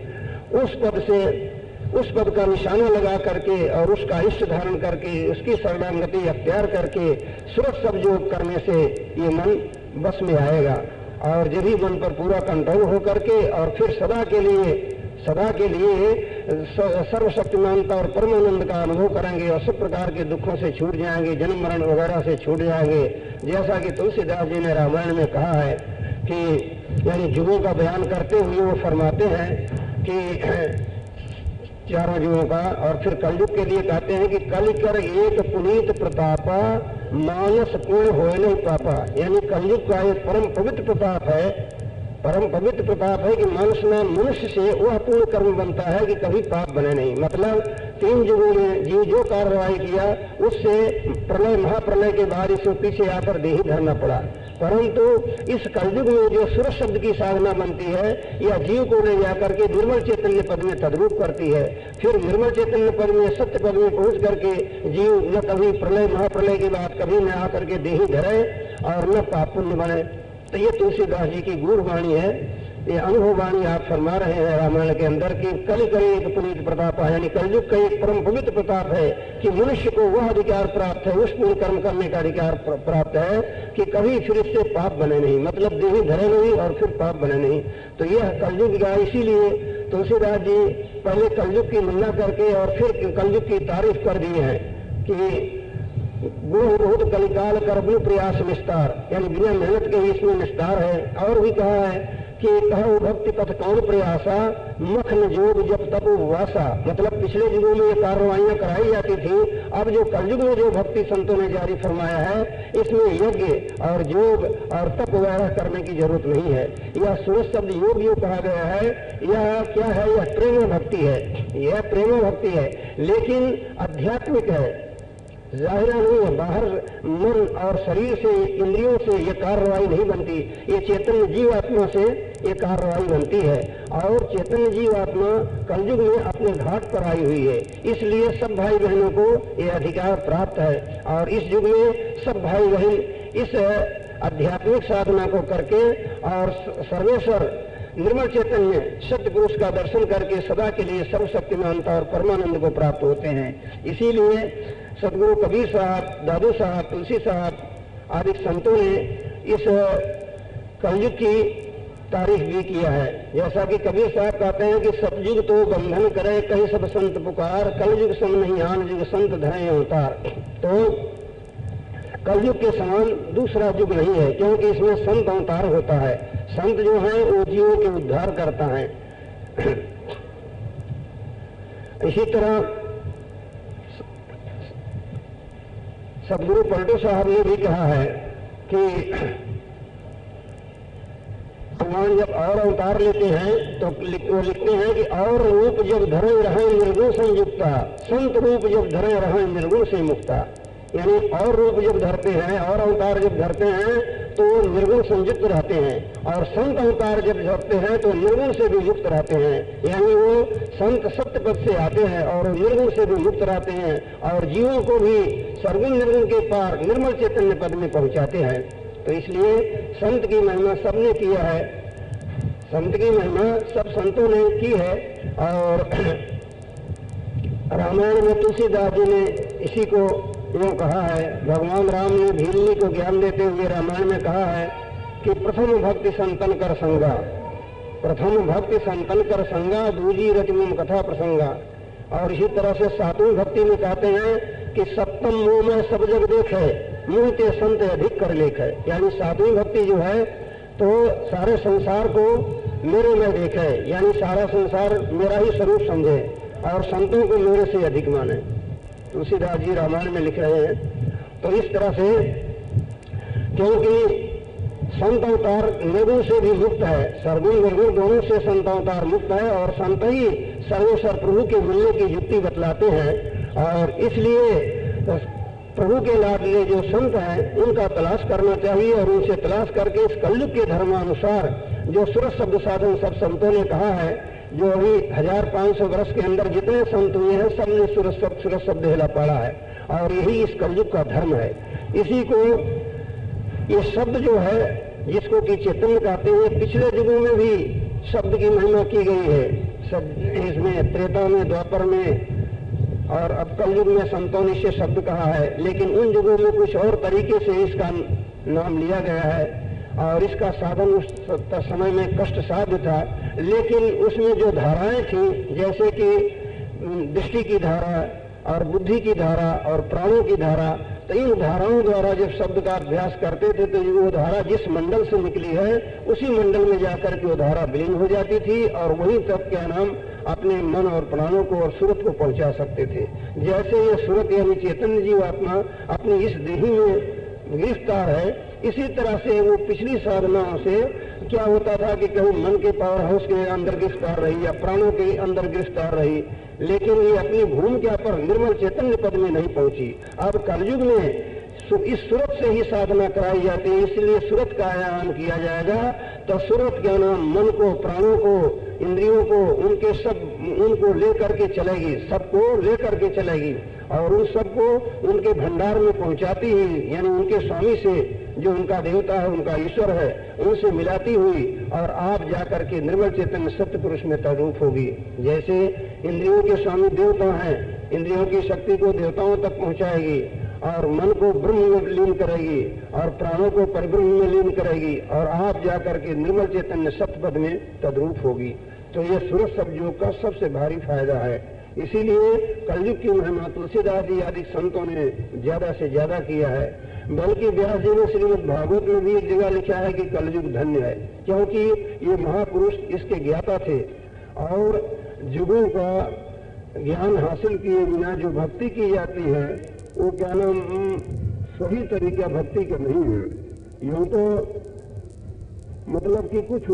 S1: उस पद का निशाना लगा करके और उसका इष्ट धारण करके उसकी शरणागति अख्तियार करके सुरत सब योग करने से ये मन बस में आएगा और जब भी मन पर पूरा कंट्रोल हो करके और फिर सदा के लिए सर्वशक्तिमानता और परमानंद का अनुभव करेंगे और सब प्रकार के दुखों से छूट जाएंगे, जन्म मरण वगैरह से छूट जाएंगे। जैसा कि तुलसीदास जी ने रामायण में कहा है कि यानी युगों का बयान करते हुए वो फरमाते हैं कि चारों युगों का, और फिर कलयुग के लिए कहते हैं कि कल कर एक पुनीत प्रतापा मानस पूर्ण होए नहीं पापा। यानी कलयुग का एक परम पवित्र प्रताप है कि मनुष्य से वह पूर्ण कर्म बनता है कि कभी पाप बने नहीं। मतलब 3 युगों में जीव जो कार्रवाई किया उससे प्रलय महाप्रलय के बाद इसे पीछे आकर देही धरना पड़ा। परंतु इस कलयुग में जो सुर शब्द की साधना बनती है या जीव को ले जाकर के निर्मल चैतन्य पद में तद्रूप करती है। फिर निर्मल चैतन्य पद में सत्य पद में पहुंच करके जीव न कभी प्रलय महाप्रलय के बाद कभी न आकर के देही धरे और न पाप पुण्य बने। तो ये तुलसीदास जी की गूढ़ वाणी है, ये अनुभव वाणी आप फरमा रहे हैं रामायण के अंदर कि कल करे एक पुनीत प्रताप है। यानी कलयुग का एक परम पवित्र प्रताप है कि मनुष्य को वह अधिकार प्राप्त है, उस पुण्य कर्म करने का अधिकार प्राप्त है कि कभी फिर इससे पाप बने नहीं, मतलब देही धरे नहीं और फिर पाप बने नहीं। तो यह कलयुग का, इसीलिए तुलसीदास जी पहले कलयुग की निंदा करके और फिर कलयुग की तारीफ कर दी है कि गुण बहुत कलिकाल कर भी प्रयास निस्तार, यानी बिना मेहनत के ही इसमें निस्तार है। और भी कहा है कि कहो भक्ति पथ कौन प्रयासा मखन जोग जब तप उपवासा। मतलब पिछले युगों में ये कार्रवाइयां कराई जाती थी, अब जो कलयुग में जो भक्ति संतों ने जारी फरमाया है इसमें यज्ञ और योग और तप वगैरह करने की जरूरत नहीं है। यह सूरज शब्द योग जो कहा गया है, यह क्या है, यह प्रेम भक्ति है, यह प्रेम भक्ति है, लेकिन आध्यात्मिक है, जाहिर नहीं है। बाहर मन और शरीर से इंद्रियों से ये कार्रवाई नहीं बनती, ये चैतन्य जीवात्मा से ये कार्रवाई बनती है। और चैतन्य जीवात्मा कलयुग में अपने घाट पर आई हुई है, इसलिए सब भाई बहनों को ये अधिकार प्राप्त है। और इस युग में सब भाई बहन इस आध्यात्मिक साधना को करके और सर्वेश्वर निर्मल चैतन्य सत्य पुरुष का दर्शन करके सदा के लिए सर्वशक्तिमानता और परमानंद को प्राप्त होते हैं। इसीलिए सदगुरु कबीर साहब, दादू साहब, तुलसी साहब आदि संतों ने इस कलयुग की तारीफ भी किया है। जैसा कि कबीर साहब कहते हैं कि सतयुग तो बंधन करे कहीं सब संत पुकार, कलयुग सम नहीं आन युग संत धरे अवतार। तो कलयुग के समान दूसरा युग नहीं है, क्योंकि इसमें संत अवतार होता है। संत जो है वो जीवों के उद्धार करता है। इसी तरह सदगुरु पलटू साहब ने भी कहा है कि भगवान जब और अवतार लेते हैं तो वो लिखते हैं कि और रूप जब धरे रहे निर्गुण संयुक्ता, संत रूप जब धरे रहे निर्गुण से मुक्ता। यानी और रूप जब धरते हैं और अवतार जब धरते हैं तो निर्गुण संयुक्त रहते हैं, और संत अवतार जब धरते हैं तो निर्गुण से भी युक्त रहते हैं। यानी वो संत सत्य पद से आते हैं और निर्गुण से भी मुक्त रहते हैं और जीवों को भी सर्वगुण निर्गुण के पार निर्मल चैतन्य पद में पहुंचाते हैं। तो इसलिए संत की महिमा सबने किया है, संत की महिमा सब संतों ने की है। और रामायण में तुलसीदास जी ने इसी को यूँ कहा है, भगवान राम ने भीलनी को ज्ञान देते हुए रामायण में कहा है कि प्रथम भक्ति संतन कर संगा, प्रथम भक्ति संतन कर संगा, दूजी रचमुम कथा प्रसंगा। और इसी तरह से सातवीं भक्ति में कहते हैं कि सप्तम मुंह में सब जग देखे, मुंह के संत अधिक कर लेख है। यानी सातवीं भक्ति जो है तो सारे संसार को मेरे में देखे, यानी सारा संसार मेरा ही स्वरूप समझे और संतों को मेरे से अधिक माने। तुलसीदास जी रामायण में लिख रहे हैं। तो इस तरह से, क्योंकि संत अवतार निर्गुण से भी मुक्त है, सर्वगुण निर्गुण दोनों से संत अवतार मुक्त है, और संत ही सर्वेश्वर प्रभु के मिलने की युक्ति बतलाते हैं। और इसलिए प्रभु के लाडले जो संत हैं उनका तलाश करना चाहिए, और उनसे तलाश करके इस कलयुग के धर्मानुसार जो सूरत शब्द साधन सब संतों ने कहा है, जो अभी 1500 वर्ष के अंदर जितने संत हुए हैं सबने सूरत शब्द हेला पड़ा है, और यही इस कलयुग का धर्म है। इसी को ये शब्द जो है जिसको कि चैतन्य कहते हैं, पिछले युगों में भी शब्द की महिमा की गई है, इसमें त्रेता में, द्वापर में और अब कलयुग में संतों ने इसे शब्द कहा है, लेकिन उन युगों में कुछ और तरीके से इसका नाम लिया गया है, और इसका साधन उस समय में कष्ट साध्य था, लेकिन उसमें जो धाराएं थी, जैसे कि दृष्टि की धारा और बुद्धि की धारा और प्राणों की धारा, तो इन धाराओं द्वारा जब शब्द का अभ्यास करते थे तो वो धारा जिस मंडल से निकली है उसी मंडल में जाकर के वो धारा विलीन हो जाती थी, और वहीं तक क्या नाम अपने मन और प्राणों को और सूरत को पहुंचा सकते थे। जैसे ये सूरत यानी चैतन्य जीवात्मा अपनी इस देही में गिरफ्तार है, इसी तरह से वो पिछली साधनाओं से क्या होता था कि कहीं मन के पावर हाउस के अंदर गिरफ्तार रही या प्राणों के अंदर गिरफ्तार रही, लेकिन ये अपनी भूमिका पर निर्मल चैतन्य पद में नहीं पहुंची। अब कलयुग में इस सूरत से ही साधना कराई जाती है, इसलिए सूरत का आयाम किया जाएगा। तो सूरत क्या नाम मन को, प्राणों को, इंद्रियों को, उनके सब उनको लेकर के चलेगी, सबको लेकर के चलेगी, और उन सबको उनके भंडार में पहुंचाती ही, यानी उनके स्वामी से जो उनका देवता है, उनका ईश्वर है, उनसे मिलाती हुई, और आप जाकर के निर्मल चैतन्य सत्य पुरुष में तद्रूप होगी। जैसे इंद्रियों के स्वामी देवता हैं, इंद्रियों की शक्ति को देवताओं तक पहुंचाएगी, और मन को ब्रह्म में लीन करेगी, और प्राणों को परिब्रह्म में लीन करेगी, और आप जाकर के निर्मल चैतन्य सत्य पद में तद्रूप होगी। तो ये सूरत शब्द योग का सबसे भारी फायदा है। इसीलिए कलयुग की महिमा तुलसीदास जी आदि संतों ने ज्यादा से ज्यादा किया है। बल्कि व्यास जी ने श्रीमद् भागवत में भी एक जगह लिखा है कि कलयुग धन्य है, क्योंकि ये महापुरुष इसके ज्ञाता थे, और युगों का ज्ञान हासिल किए बिना जो भक्ति की जाती है वो क्या नाम सही तरीका भक्ति का नहीं है। यूं तो मतलब कि कुछ